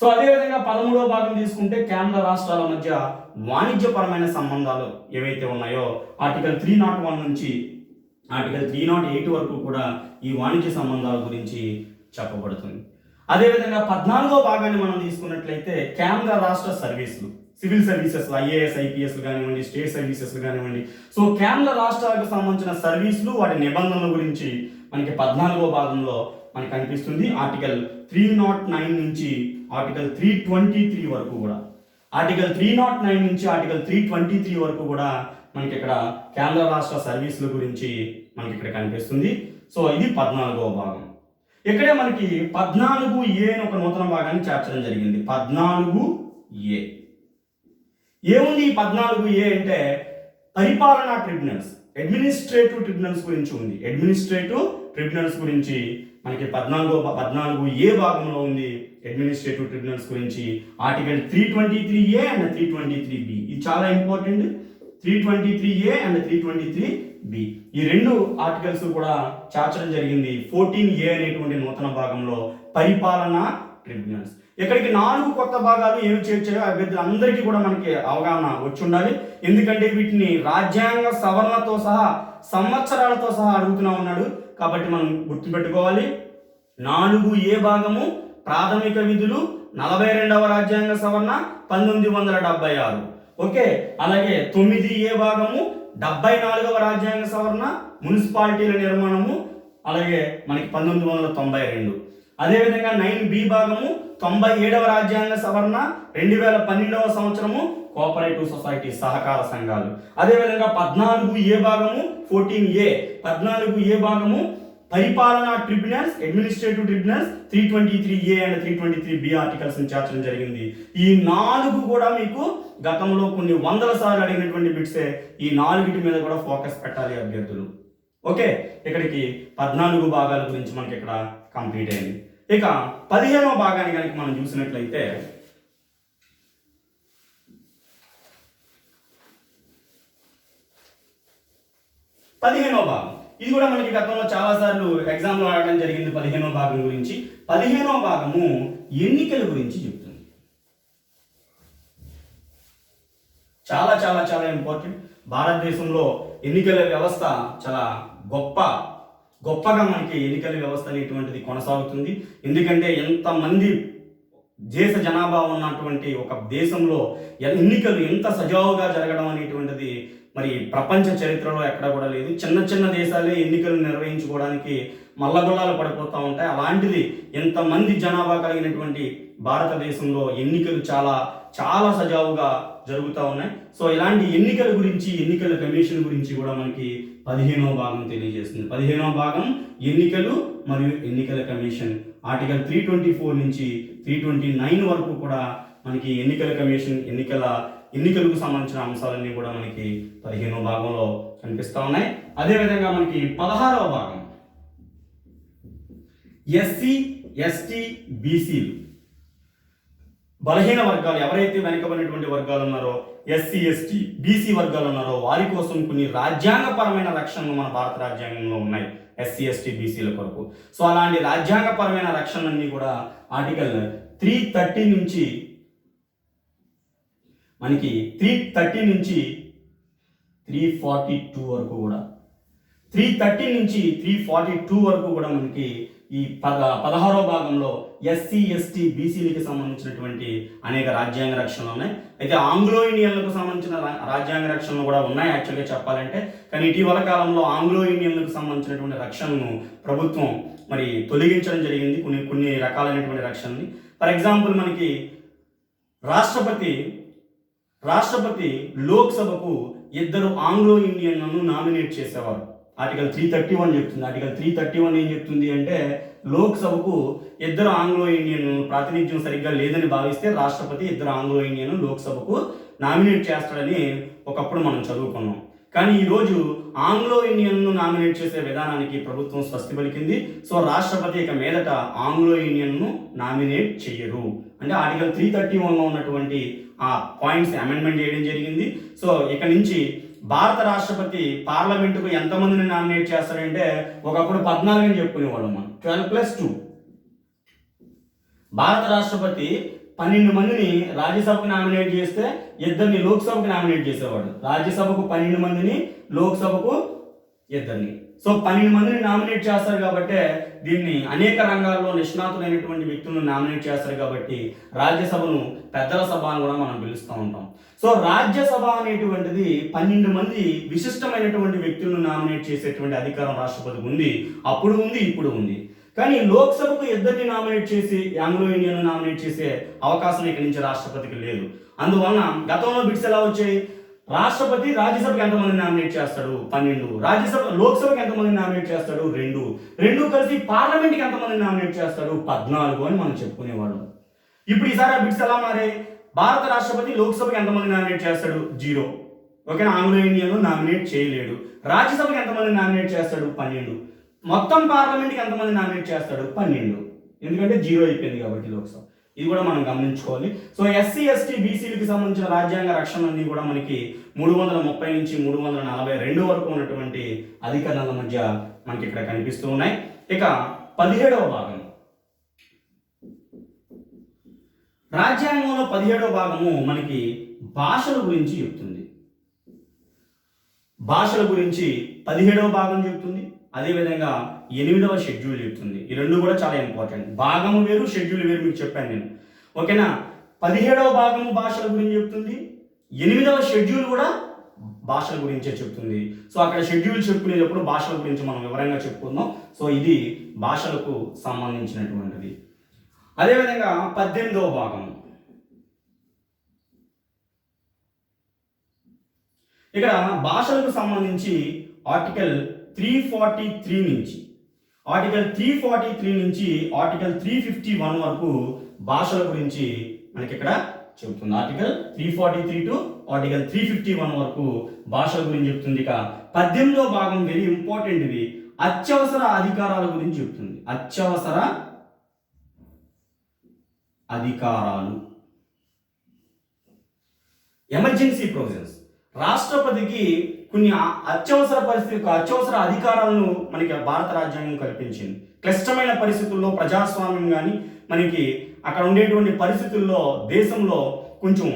సో అదేవిధంగా 13వ భాగం తీసుకుంటే కేంద్ర రాష్ట్రాల మధ్య వాణిజ్యపరమైన సంబంధాలు ఏవైతే ఉన్నాయో ఆర్టికల్ 301 నుంచి ఆర్టికల్ 308 వరకు కూడా ఈ వాణిజ్య సంబంధాల గురించి చెప్పబడుతుంది. అదేవిధంగా 14వ భాగాన్ని మనం తీసుకున్నట్లయితే కేంద్ర రాష్ట్ర సర్వీసులు, సివిల్ సర్వీసెస్, IAS IPS కానివ్వండి, స్టేట్ సర్వీసెస్ కానివ్వండి. సో కేంద్ర రాష్ట్రాలకు సంబంధించిన సర్వీసులు వాటి నిబంధనల గురించి మనకి 14వ భాగంలో మనకి కనిపిస్తుంది. ఆర్టికల్ 309 నుంచి ఆర్టికల్ 323 వరకు కూడా, ఆర్టికల్ 309 నుంచి ఆర్టికల్ 323 వరకు కూడా మనకి ఇక్కడ కేంద్ర రాష్ట్ర సర్వీసుల గురించి మనకి ఇక్కడ కనిపిస్తుంది. సో ఇది 14వ భాగం. ఇక్కడే మనకి 14A అని ఒక నూతన భాగాన్ని చేర్చడం జరిగింది. 14A ఏముంది? ఈ 14A అంటే పరిపాలనా ట్రిబ్యునల్స్, అడ్మినిస్ట్రేటివ్ ట్రిబ్యునల్స్ గురించి ఉంది. అడ్మినిస్ట్రేటివ్ ట్రిబ్యునల్స్ గురించి మనకి 14A భాగంలో ఉంది. అడ్మినిస్ట్రేటివ్ ట్రిబ్యునల్స్ గురించి ఆర్టికల్ 323A అండ్ 323B, ఇది చాలా ఇంపార్టెంట్. 323A అండ్ 323B ఈ రెండు ఆర్టికల్స్ కూడా చేర్చడం జరిగింది 14A అనేటువంటి నూతన భాగంలో పరిపాలనా ట్రిబ్యునల్స్. ఇక్కడికి 4 కొత్త భాగాలు ఏమి చేర్చాయో అభ్యర్థులందరికీ కూడా మనకి అవగాహన వచ్చి ఉండాలి. ఎందుకంటే వీటిని రాజ్యాంగ సవరణతో సహా సంవత్సరాలతో సహా అడుగుతూనే ఉన్నాడు కాబట్టి మనం గుర్తుపెట్టుకోవాలి. 4A భాగము ప్రాథమిక విధులు, 42వ రాజ్యాంగ సవరణ 1976. ఓకే, అలాగే 9A భాగము 74వ రాజ్యాంగ సవరణ మున్సిపాలిటీల నిర్మాణము, అలాగే మనకి 1992. అదేవిధంగా 9B భాగము 97వ రాజ్యాంగ సవరణ 2012వ సంవత్సరము కోఆపరేటివ్ సొసైటీ సహకార సంఘాలు. అదేవిధంగా 14A భాగము 14A భాగము పరిపాలనా tribunals, administrative tribunals 323A and 323B articles చేర్చడం జరిగింది. ఈ 4 కూడా మీకు గతంలో కొన్ని వందల సార్లు అడిగినటువంటి బిట్సే. ఈ 4 మీద కూడా ఫోకస్ పెట్టాలి అభ్యర్థులు. ఓకే, ఇక్కడికి 14 భాగాల గురించి మనకి ఇక్కడ కంప్లీట్ అయింది. ఇక 15వ భాగాన్ని కనుక మనం చూసినట్లయితే 15వ భాగం ఇది కూడా మనకి గతంలో చాలాసార్లు ఎగ్జామ్లో అడగడం జరిగింది. 15వ భాగం గురించి 15వ భాగము ఎన్నికల గురించి చెప్తుంది. చాలా చాలా చాలా ఇంపార్టెంట్. భారతదేశంలో ఎన్నికల వ్యవస్థ చాలా గొప్పగా మనకి ఎన్నికల వ్యవస్థ అనేటువంటిది కొనసాగుతుంది. ఎందుకంటే ఎంతమంది దేశ జనాభా ఉన్నటువంటి ఒక దేశంలో ఎన్నికలు ఎంత సజావుగా జరగడం అనేటువంటిది మరి ప్రపంచ చరిత్రలో ఎక్కడ కూడా లేదు. చిన్న చిన్న దేశాలే ఎన్నికలు నిర్వహించుకోవడానికి మల్లగొల్లాలు పడిపోతూ ఉంటాయి. అలాంటిది ఎంతమంది జనాభా కలిగినటువంటి భారతదేశంలో ఎన్నికలు చాలా చాలా సజావుగా జరుగుతూ ఉన్నాయి. సో ఇలాంటి ఎన్నికల గురించి, ఎన్నికల కమిషన్ గురించి కూడా మనకి 15వ భాగం తెలియజేస్తుంది. 15వ భాగం ఎన్నికలు మరియు ఎన్నికల కమిషన్. ఆర్టికల్ 324 నుంచి 329 వరకు కూడా మనకి ఎన్నికల కమిషన్, ఎన్నికలకు సంబంధించిన అంశాలన్నీ కూడా మనకి 15వ భాగంలో కనిపిస్తూ ఉన్నాయి. అదేవిధంగా మనకి 16వ భాగం ఎస్సీ, ఎస్టీ, బీసీలు, బలహీన వర్గాలు, ఎవరైతే వెనుకబడినటువంటి వర్గాలు ఉన్నారో, ఎస్సీ, ఎస్టీ, బీసీ వర్గాలు ఉన్నారో వారి కోసం కొన్ని రాజ్యాంగపరమైన రక్షణలు మన భారత రాజ్యాంగంలో ఉన్నాయి. ఎస్సీ, ఎస్టీ, బీసీల కొరకు. సో అలాంటి రాజ్యాంగపరమైన రక్షణలన్నీ కూడా ఆర్టికల్ 330 నుంచి మనకి 330 నుంచి 342 వరకు కూడా 330 నుంచి 342 వరకు కూడా మనకి ఈ 16వ భాగంలో ఎస్సీ, ఎస్టీ, బీసీలకి సంబంధించినటువంటి అనేక రాజ్యాంగ రక్షణలు ఉన్నాయి. అయితే ఆంగ్లో ఇండియన్లకు సంబంధించిన రాజ్యాంగ రక్షణలు కూడా ఉన్నాయి యాక్చువల్గా చెప్పాలంటే. కానీ ఇటీవల కాలంలో ఆంగ్లో ఇండియన్లకు సంబంధించినటువంటి రక్షణను ప్రభుత్వం మరి తొలగించడం జరిగింది, కొన్ని రకాలైనటువంటి రక్షణని. ఫర్ ఎగ్జాంపుల్ మనకి రాష్ట్రపతి లోక్సభకు 2 ఆంగ్లో ఇండియన్లను నామినేట్ చేసేవారు. ఆర్టికల్ 331 చెప్తుంది. ఆర్టికల్ 331 ఏం చెప్తుంది అంటే లోక్సభకు 2 ఆంగ్లో ఇండియన్ ప్రాతినిధ్యం సరిగ్గా లేదని భావిస్తే రాష్ట్రపతి 2 ఆంగ్లో ఇండియన్ లోక్సభకు నామినేట్ చేస్తాడని ఒకప్పుడు మనం చదువుకున్నాం. కానీ ఈరోజు ఆంగ్లో ఇండియన్ను నామినేట్ చేసే విధానానికి ప్రభుత్వం స్వస్తి పలికింది. సో రాష్ట్రపతి ఇక మీదట ఆంగ్లో ఇండియన్ను నామినేట్ చెయ్యరు. అంటే ఆర్టికల్ 331లో ఉన్నటువంటి ఆ పాయింట్స్ అమెండ్మెంట్ చేయడం జరిగింది. సో ఇక నుంచి భారత రాష్ట్రపతి పార్లమెంటుకు ఎంతమందిని నామినేట్ చేస్తారంటే ఒకప్పుడు 14 అని చెప్పుకునేవాళ్ళం మనం. 12+2. భారత రాష్ట్రపతి 12 మందిని రాజ్యసభకు నామినేట్ చేస్తే 2 లోక్సభకు నామినేట్ చేసేవాడు. రాజ్యసభకు 12 మందిని, లోక్సభకు 2. సో 12 మందిని నామినేట్ చేస్తారు కాబట్టి దీన్ని అనేక రంగాల్లో నిష్ణాతులైనటువంటి వ్యక్తులను నామినేట్ చేస్తారు కాబట్టి రాజ్యసభను పెద్దల సభ అని కూడా మనం పిలుస్తూ ఉంటాం. సో రాజ్యసభ అనేటువంటిది 12 మంది విశిష్టమైనటువంటి వ్యక్తులను నామినేట్ చేసేటువంటి అధికారం రాష్ట్రపతికి ఉంది. అప్పుడు ఉంది, ఇప్పుడు ఉంది. కానీ లోక్సభకు 2 నామినేట్ చేసి ఆంగ్లో ఇండియన్ నామినేట్ చేసే అవకాశం ఇక్కడి నుంచి రాష్ట్రపతికి లేదు. అందువలన గతంలో బిట్స్ ఎలా వచ్చాయి? రాష్ట్రపతి రాజ్యసభకి ఎంతమంది నామినేట్ చేస్తాడు? 12. లోక్సభకి ఎంతమంది నామినేట్ చేస్తాడు? 2 కలిసి పార్లమెంట్కి ఎంతమంది నామినేట్ చేస్తాడు? 14 అని మనం చెప్పుకునేవాళ్ళం. ఇప్పుడు ఈసారి ఆ బిట్స్ ఎలా మారాయి? భారత రాష్ట్రపతి లోక్సభకి ఎంతమంది నామినేట్ చేస్తాడు? 0. ఓకేనా? ఆంగ్లో ఇండియన్ నామినేట్ చేయలేడు. రాజ్యసభకి ఎంతమంది నామినేట్ చేస్తాడు? 12. మొత్తం పార్లమెంట్కి ఎంతమంది నామినేట్ చేస్తాడు? 12. ఎందుకంటే 0 అయిపోయింది కాబట్టి లోక్సభ. ఇది కూడా మనం గమనించుకోవాలి. సో ఎస్సీ, ఎస్టీ, బీసీలకి సంబంధించిన రాజ్యాంగ రక్షణలన్నీ కూడా మనకి 330 నుంచి 342 వరకు ఉన్నటువంటి అధికరణల మధ్య మనకి ఇక్కడ కనిపిస్తూ ఉన్నాయి. ఇక 17వ భాగం రాజ్యాంగంలో 17వ భాగము మనకి భాషల గురించి చెప్తుంది. భాషల గురించి 17వ భాగం చెప్తుంది. అదేవిధంగా 8వ షెడ్యూల్ చెప్తుంది. ఈ రెండు కూడా చాలా ఇంపార్టెంట్. భాగము వేరు, షెడ్యూల్ వేరు మీకు చెప్పాను నేను. ఓకేనా? 17వ భాగము భాషల గురించి చెప్తుంది. 8వ షెడ్యూల్ కూడా భాషల గురించే చెప్తుంది. సో అక్కడ షెడ్యూల్ చెప్పుకునేటప్పుడు భాషల గురించి మనం వివరంగా చెప్పుకుందాం. సో ఇది భాషలకు సంబంధించినటువంటిది. అదేవిధంగా 18వ భాగం ఇక్కడ భాషలకు సంబంధించి ఆర్టికల్ 343 నుంచి ఆర్టికల్ 351 వరకు భాషల గురించి మనకి ఇక్కడ చెబుతుంది. ఆర్టికల్ 343 టు ఆర్టికల్ 351 వరకు భాషల గురించి చెప్తుంది. ఇక 18వ భాగం వెరీ ఇంపార్టెంట్. ఇది అత్యవసర అధికారాల గురించి చెప్తుంది. అత్యవసర అధికారాలు, ఎమర్జెన్సీ ప్రొవిజన్స్. రాష్ట్రపతికి కొన్ని అత్యవసర అధికారాలను మనకి భారత రాజ్యాంగం కల్పించింది. క్లిష్టమైన పరిస్థితుల్లో ప్రజాస్వామ్యం కానీ మనకి అక్కడ ఉండేటువంటి పరిస్థితుల్లో దేశంలో కొంచెం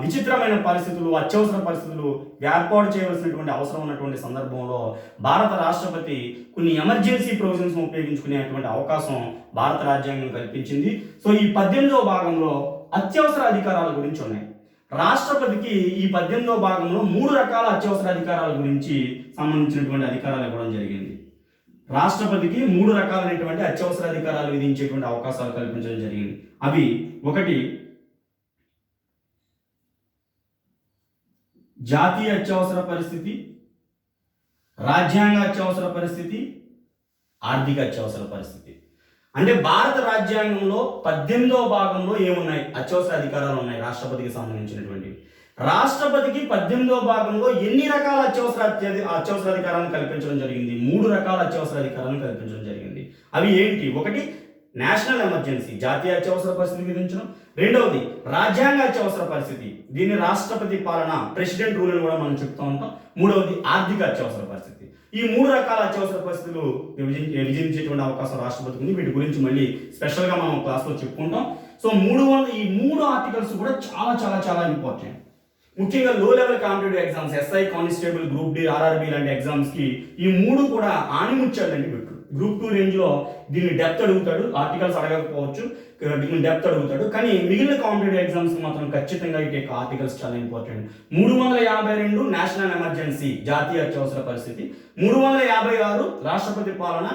విచిత్రమైన పరిస్థితులు, అత్యవసర పరిస్థితులు ఏర్పాటు చేయవలసినటువంటి అవసరం ఉన్నటువంటి సందర్భంలో భారత రాష్ట్రపతి కొన్ని ఎమర్జెన్సీ ప్రొవిజన్స్ ఉపయోగించుకునేటువంటి అవకాశం భారత రాజ్యాంగం కల్పించింది. సో ఈ 18వ భాగంలో అత్యవసర అధికారాల గురించి ఉన్నాయి. రాష్ట్రపతికి ఈ 18వ భాగంలో 3 రకాల అత్యవసర అధికారాల గురించి సంబంధించినటువంటి అధికారాలు ఇవ్వడం జరిగింది. రాష్ట్రపతికి 3 రకాలైనటువంటి అత్యవసర అధికారాలు విధించేటువంటి అవకాశాలు కల్పించడం జరిగింది. అవి ఒకటి జాతీయ అత్యవసర పరిస్థితి, రాజ్యాంగ అత్యవసర పరిస్థితి, ఆర్థిక అత్యవసర పరిస్థితి. అంటే భారత రాజ్యాంగంలో 18వ భాగంలో ఏమున్నాయి? అత్యవసర అధికారాలు ఉన్నాయి రాష్ట్రపతికి సంబంధించినటువంటివి. రాష్ట్రపతికి 18వ భాగంలో ఎన్ని రకాల అత్యవసర అధికారాలను కల్పించడం జరిగింది? 3 రకాల అత్యవసర అధికారాలను కల్పించడం జరిగింది. అవి ఏంటి? ఒకటి నేషనల్ ఎమర్జెన్సీ, జాతీయ అత్యవసర పరిస్థితి విధించడం. రెండవది రాజ్యాంగ అత్యవసర పరిస్థితి, దీన్ని రాష్ట్రపతి పాలన, ప్రెసిడెంట్ రూల్ అని కూడా మనం చెప్తూ ఉంటాం. మూడవది ఆర్థిక అత్యవసర పరిస్థితి. ఈ 3 రకాల అత్యవసర పరిస్థితులు విధించేటువంటి అవకాశం రాష్ట్రపతికి ఉంది. వీటి గురించి మళ్ళీ స్పెషల్గా మనం క్లాస్లో చెప్పుకుంటాం. సో ఈ 3 ఆర్టికల్స్ కూడా చాలా చాలా చాలా ఇంపార్టెంట్. ముఖ్యంగా low level competitive exams, SI, constable, group D, RRB లాంటి ఎగ్జామ్స్కి ఈ 3 కూడా ఆనిముత్యాలండి పెట్టు. గ్రూప్ 2 రేంజ్లో దీన్ని డెప్త్ అడుగుతాడు, ఆర్టికల్స్ అడగకపోవచ్చు, దీన్ని డెప్త్ అడుగుతాడు. కానీ మిగిలిన కాంపిటేటివ్ ఎగ్జామ్స్ మాత్రం ఖచ్చితంగా ఈ ఆర్టికల్స్ చాలా ఇంపార్టెంట్. 352 నేషనల్ ఎమర్జెన్సీ, జాతీయ అత్యవసర పరిస్థితి. 356 రాష్ట్రపతి పాలన,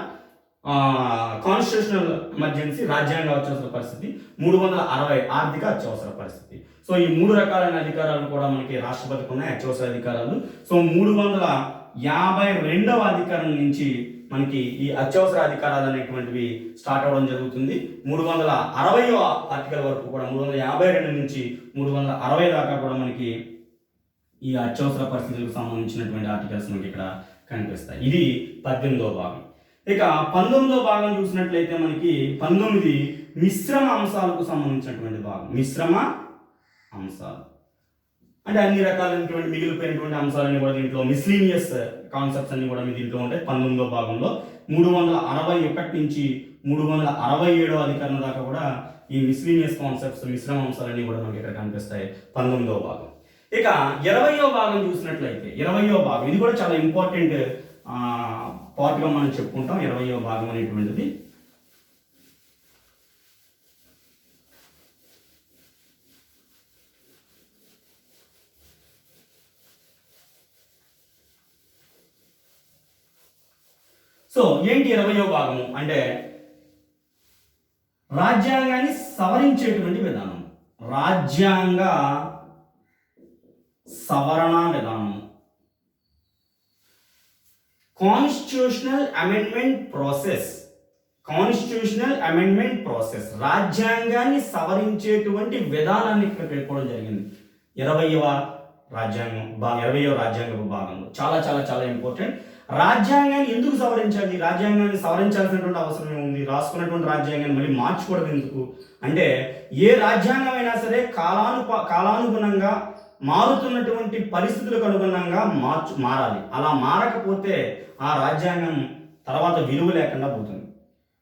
కాన్స్టిట్యూషనల్ ఎమర్జెన్సీ, రాజ్యాంగ అత్యవసర పరిస్థితి. 360 ఆర్థిక అత్యవసర పరిస్థితి. సో ఈ 3 రకాలైన అధికారాలు కూడా మనకి రాష్ట్రపతికి ఉన్నాయి, అత్యవసర అధికారాలు. సో 352వ అధికారం నుంచి మనకి ఈ అత్యవసర అధికారాలు అనేటువంటివి స్టార్ట్ అవ్వడం జరుగుతుంది. 360వ ఆర్టికల్ వరకు కూడా, 352 నుంచి 360 దాకా కూడా మనకి ఈ అత్యవసర పరిస్థితులకు సంబంధించినటువంటి ఆర్టికల్స్ మనకి ఇక్కడ కనిపిస్తాయి. ఇది 18వ భాగం. ఇక 19వ భాగం చూసినట్లయితే మనకి 19 మిశ్రమ అంశాలకు సంబంధించినటువంటి భాగం. మిశ్రమ అంశాలు అంటే అన్ని రకాలైనటువంటి మిగిలిపోయినటువంటి అంశాలన్నీ కూడా దీంట్లో, మిస్లీనియస్ కాన్సెప్ట్స్ అన్ని కూడా మీ దీంట్లో ఉంటాయి. 19వ భాగంలో 361 నుంచి 367వ అధికరణ దాకా కూడా ఈ మిస్లీనియస్ కాన్సెప్ట్స్, మిశ్రమ అంశాలన్నీ కూడా మనకి ఇక్కడ కనిపిస్తాయి 19వ భాగం. ఇక 20వ భాగం చూసినట్లయితే, 20వ భాగం ఇది కూడా చాలా ఇంపార్టెంట్ పార్ట్గా మనం చెప్పుకుంటాం. 20వ భాగం అనేటువంటిది సో ఏంటి 20వ భాగము అంటే రాజ్యాంగాన్ని సవరించేటువంటి విధానం, రాజ్యాంగ సవరణ విధానం, constitutional amendment process. Constitutional amendment process రాజ్యాంగాన్ని సవరించేటువంటి విధానాన్ని ఇక్కడ పేర్కొనడం జరిగింది 20వ రాజ్యాంగపు భాగంలో. చాలా చాలా చాలా ఇంపార్టెంట్. రాజ్యాంగాన్ని ఎందుకు సవరించాలి? రాజ్యాంగాన్ని సవరించాల్సినటువంటి అవసరం ఏముంది? రాసుకున్నటువంటి రాజ్యాంగాన్ని మళ్ళీ మార్చుకోవడం ఎందుకు అంటే, ఏ రాజ్యాంగమైనా సరే కాలానుగుణంగా మారుతున్నటువంటి పరిస్థితులకు అనుగుణంగా మారాలి. అలా మారకపోతే ఆ రాజ్యాంగం తర్వాత విలువ లేకుండా పోతుంది.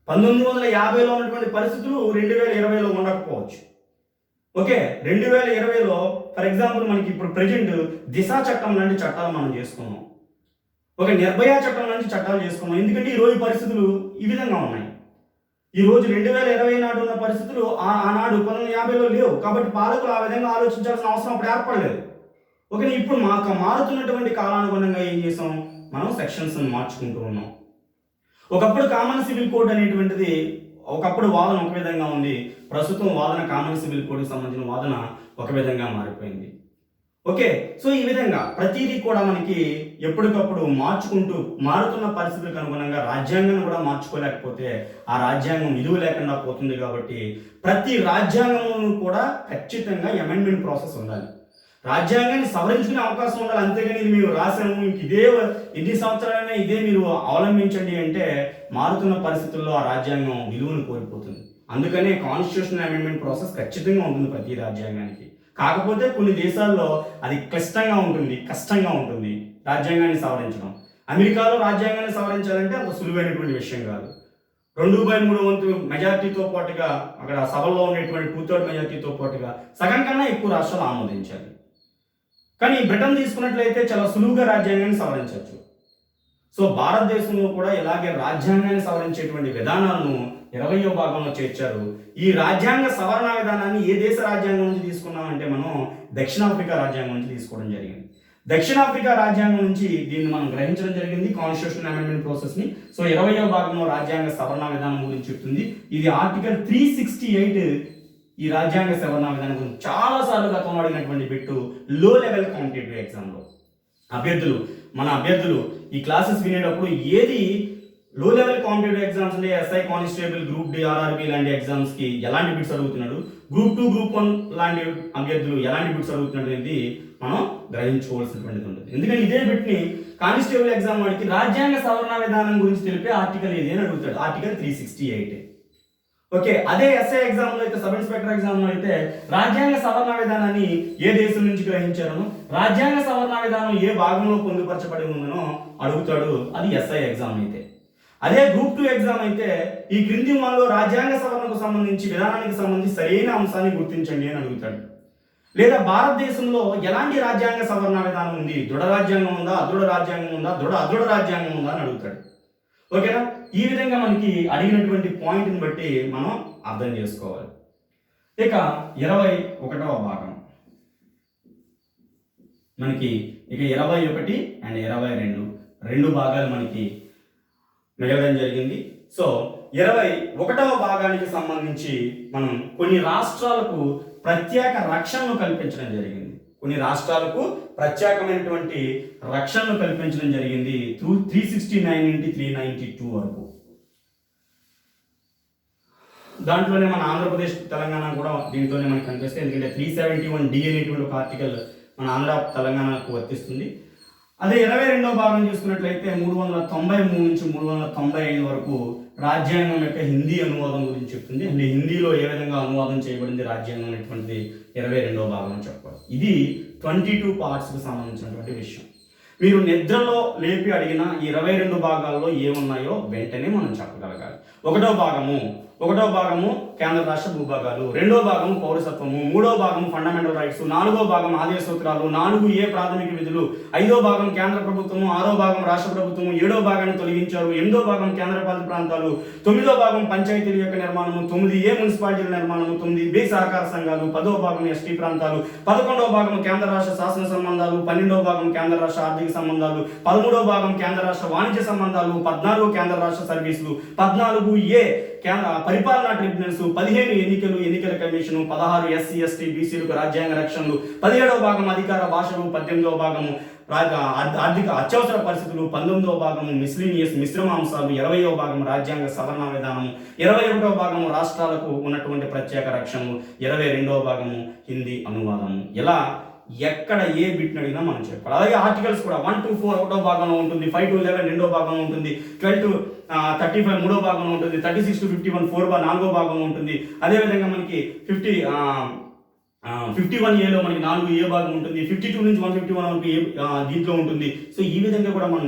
1950లో ఉన్నటువంటి పరిస్థితులు 2020లో ఉండకపోవచ్చు. ఓకే, 2020లో ఫర్ ఎగ్జాంపుల్ మనకి ఇప్పుడు ప్రజెంట్ దిశ చట్టం లాంటి చట్టాలు మనం చేసుకున్నాం, ఒక నిర్భయ చట్టం లాంటి చట్టాలు చేసుకున్నాం. ఎందుకంటే ఈరోజు పరిస్థితులు ఈ విధంగా ఉన్నాయి. ఈరోజు 2020 నాడు ఉన్న పరిస్థితులు ఆనాడు 1950లో లేవు. కాబట్టి పాలకులు ఆ విధంగా ఆలోచించాల్సిన అవసరం అప్పుడు ఏర్పడలేదు. ఓకే, ఇప్పుడు మారుతున్నటువంటి కాలానుగుణంగా ఏం చేసాం, మనం సెక్షన్స్ మార్చుకుంటూ ఉన్నాం. ఒకప్పుడు కామన్ సివిల్ కోడ్ అనేటువంటిది, ఒకప్పుడు వాదన ఒక విధంగా ఉంది, ప్రస్తుతం వాదన కామన్ సివిల్ కోడ్కి సంబంధించిన వాదన ఒక విధంగా మారిపోయింది. ఓకే, సో ఈ విధంగా ప్రతిదీ కూడా మనకి ఎప్పటికప్పుడు మార్చుకుంటూ, మారుతున్న పరిస్థితులకు అనుగుణంగా రాజ్యాంగాన్ని కూడా మార్చుకోలేకపోతే ఆ రాజ్యాంగం విలువ లేకుండా పోతుంది. కాబట్టి ప్రతి రాజ్యాంగంలోనూ కూడా ఖచ్చితంగా అమెండ్మెంట్ ప్రాసెస్ ఉండాలి. రాజ్యాంగాన్ని సవరించుకునే అవకాశం ఉండాలి. అంతేగాని ఇది మీరు రాసాము ఇదే ఎన్ని సంవత్సరాలైనా ఇదే మీరు అవలంబించండి అంటే మారుతున్న పరిస్థితుల్లో ఆ రాజ్యాంగం విలువను కోల్పోతుంది. అందుకనే కాన్స్టిట్యూషనల్ అమెండ్మెంట్ ప్రాసెస్ ఖచ్చితంగా ఉంటుంది ప్రతి రాజ్యాంగానికి. కాకపోతే కొన్ని దేశాల్లో అది కష్టంగా ఉంటుంది రాజ్యాంగాన్ని సవరించడం. అమెరికాలో రాజ్యాంగాన్ని సవరించాలంటే అంత సులువైనటువంటి విషయం కాదు. 2/3 వంతు మెజార్టీతో పాటుగా అక్కడ సభలో ఉండేటువంటి 2/3 మెజార్టీతో పాటుగా సగం కన్నా ఎక్కువ రాష్ట్రాలు ఆమోదించాలి. కానీ బ్రిటన్ తీసుకున్నట్లయితే చాలా సులువుగా రాజ్యాంగాన్ని సవరించవచ్చు. సో భారతదేశంలో కూడా ఇలాగే రాజ్యాంగాన్ని సవరించేటువంటి విధానాలను 20వ భాగంలో చేర్చారు. ఈ రాజ్యాంగ సవరణ విధానాన్ని ఏ దేశ రాజ్యాంగం నుంచి తీసుకున్నామంటే మనం దక్షిణాఫ్రికా రాజ్యాంగం నుంచి తీసుకోవడం జరిగింది. దక్షిణాఫ్రికా రాజ్యాంగం నుంచి దీన్ని మనం గ్రహించడం జరిగింది, కాన్స్టిట్యూషన్ అమెండ్మెంట్ ప్రాసెస్ని. సో 20వ భాగంలో రాజ్యాంగ సవరణ విధానం గురించి చెప్తుంది. ఇది ఆర్టికల్ 368. ఈ రాజ్యాంగ సవరణ విధానం గురించి చాలాసార్లు గతంలో అడిగినటువంటి బిట్టు లో లెవెల్ కాంపిటేటివ్ ఎగ్జామ్లో మన అభ్యర్థులు ఈ క్లాసెస్ వినేటప్పుడు ఏది లో లెవెల్ కాంపిటేటివ్ ఎగ్జామ్స్ అంటే SI constable, group D, RRB లాంటి ఎగ్జామ్స్కి ఎలాంటి బిట్స్ అడుగుతున్నాడు, గ్రూప్ 2, గ్రూప్ 1 లాంటి అభ్యర్థులు ఎలాంటి బిట్స్ అడుగుతున్నాడు అనేది మనం గ్రహించుకోవాల్సినటువంటిది ఉంటుంది. ఎందుకంటే ఇదే బిట్ని కానిస్టేబుల్ ఎగ్జామ్ వాడికి రాజ్యాంగ సవరణ విధానం గురించి తెలిపే ఆర్టికల్ ఏది అని అడుగుతాడు, ఆర్టికల్ 368. ఓకే, అదే ఎస్ఐ ఎగ్జామ్లో అయితే, సబ్ ఇన్స్పెక్టర్ ఎగ్జామ్లో అయితే రాజ్యాంగ సవరణ విధానాన్ని ఏ దేశం నుంచి గ్రహించారనో, రాజ్యాంగ సవరణ విధానం ఏ భాగంలో పొందుపరచబడి ఉందనో అడుగుతాడు. అది ఎస్ఐ ఎగ్జామ్ అయితే. అదే గ్రూప్ 2 ఎగ్జామ్ అయితే ఈ క్రింది వాటిలో రాజ్యాంగ సవరణకు సంబంధించి విధానానికి సంబంధించి సరైన అంశాన్ని గుర్తించండి అని అడుగుతాడు. లేదా భారతదేశంలో ఎలాంటి రాజ్యాంగ సవరణ విధానం ఉంది, దృఢ రాజ్యాంగం ఉందా, అదృఢ రాజ్యాంగం ఉందా, అదృఢ రాజ్యాంగం ఉందా అని అడుగుతాడు. ఓకేనా? ఈ విధంగా మనకి అడిగినటువంటి పాయింట్ని బట్టి మనం అర్థం చేసుకోవాలి. ఇక 21వ భాగం మనకి 21 అండ్ 22 రెండు భాగాలు మనకి మిగలడం జరిగింది. సో 21వ భాగానికి సంబంధించి మనం కొన్ని రాష్ట్రాలకు ప్రత్యేక రక్షణను కల్పించడం జరిగింది. కొన్ని రాష్ట్రాలకు ప్రత్యేకమైనటువంటి రక్షణను కల్పించడం జరిగింది 369 నుండి 392 వరకు. దాంట్లోనే మన ఆంధ్రప్రదేశ్, తెలంగాణ కూడా దీంట్లోనే మనకు కనిపిస్తాయి. ఎందుకంటే 371D అనేటువంటి ఒక ఆర్టికల్ మన ఆంధ్ర, తెలంగాణకు వర్తిస్తుంది. అదే 22వ భాగం చూసుకున్నట్లయితే 393 నుంచి 395 వరకు రాజ్యాంగం యొక్క హిందీ అనువాదం గురించి చెప్తుంది. అంటే హిందీలో ఏ విధంగా అనువాదం చేయబడింది రాజ్యాంగం అనేటువంటిది 22వ భాగం చెప్పాలి. ఇది 22 పార్ట్స్కి సంబంధించినటువంటి విషయం. మీరు నిద్రలో లేపి అడిగిన 22 భాగాల్లో ఏమున్నాయో వెంటనే మనం చెప్పగలగాలి. ఒకటో భాగము కేంద్ర రాష్ట్ర భూభాగాలు, రెండో భాగము పౌరసత్వము, మూడో భాగము ఫండమెంటల్ రైట్స్, నాలుగో భాగం ఆదేశ సూత్రాలు, 4A ప్రాథమిక విధులు, 5వ భాగం కేంద్ర ప్రభుత్వము, 6వ భాగం రాష్ట్ర ప్రభుత్వము, 7వ భాగాన్ని తొలగించారు, 8వ భాగం కేంద్రపాలిత ప్రాంతాలు, 9వ భాగం పంచాయతీల యొక్క నిర్మాణము, 9A మున్సిపాలిటీల నిర్మాణము, 9B సహకార సంఘాలు, 10వ భాగం ఎస్టీ ప్రాంతాలు, 11వ భాగం కేంద్ర రాష్ట్ర శాసన సంబంధాలు, 12వ భాగం కేంద్ర రాష్ట్ర ఆర్థిక సంబంధాలు, 13వ భాగం కేంద్ర రాష్ట్ర వాణిజ్య సంబంధాలు, 14 కేంద్ర రాష్ట్ర సర్వీసులు, 14A పరిపాలనా ట్రిబ్యునల్స్, 15 ఎన్నికల కమిషను, 16 SC ST BCలకు రాజ్యాంగ రక్షణలు, 17వ భాగం అధికార భాషలు, 18వ భాగము ఆర్థిక అత్యవసర పరిస్థితులు, 19వ భాగము మిస్లీనియస్ మిశ్రమ అంశాలు, 20వ భాగం రాజ్యాంగ సవరణ విధానము, 21వ భాగము రాష్ట్రాలకు ఉన్నటువంటి ప్రత్యేక రక్షణలు, 22వ భాగము హిందీ అనువాదము. ఇలా ఎక్కడ ఏ బిట్ అడిగినా మనం చెప్పాలి. అలాగే ఆర్టికల్స్ కూడా 1 to 4 ఒకటో భాగంలో ఉంటుంది, 5 to 11 రెండో భాగంలో ఉంటుంది, 12 to 35 మూడో భాగంలో ఉంటుంది, 36 to 51 నాలుగో భాగంలో ఉంటుంది. అదేవిధంగా మనకి 51Aలో మనకి 4A భాగం ఉంటుంది, 52 నుంచి 151 వరకు దీంట్లో ఉంటుంది. సో ఈ విధంగా కూడా మనం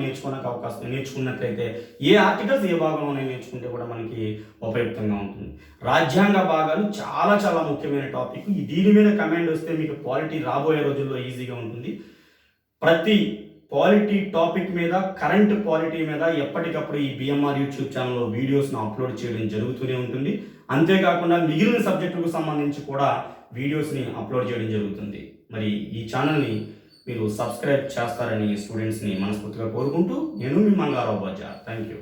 నేర్చుకున్నట్లయితే ఏ ఆర్టికల్స్ ఏ భాగంలో నేర్చుకుంటే కూడా మనకి ఉపయుక్తంగా ఉంటుంది. రాజ్యాంగ భాగాలు చాలా చాలా ముఖ్యమైన టాపిక్. దీని మీద కమెంట్ వస్తే మీకు పాలిటీ రాబోయే రోజుల్లో ఈజీగా ఉంటుంది. ప్రతి పాలిటీ టాపిక్ మీద, కరెంట్ పాలిటీ మీద ఎప్పటికప్పుడు ఈ BMR యూట్యూబ్ ఛానల్లో వీడియోస్ను అప్లోడ్ చేయడం జరుగుతూనే ఉంటుంది. అంతేకాకుండా మిగిలిన సబ్జెక్టులకు సంబంధించి కూడా వీడియోస్ని అప్లోడ్ చేయడం జరుగుతుంది. మరి ఈ ఛానల్ని మీరు సబ్స్క్రైబ్ చేస్తారని స్టూడెంట్స్ని మనస్ఫూర్తిగా కోరుకుంటూ నేను మీ మంగారావు బజార్. Thank you.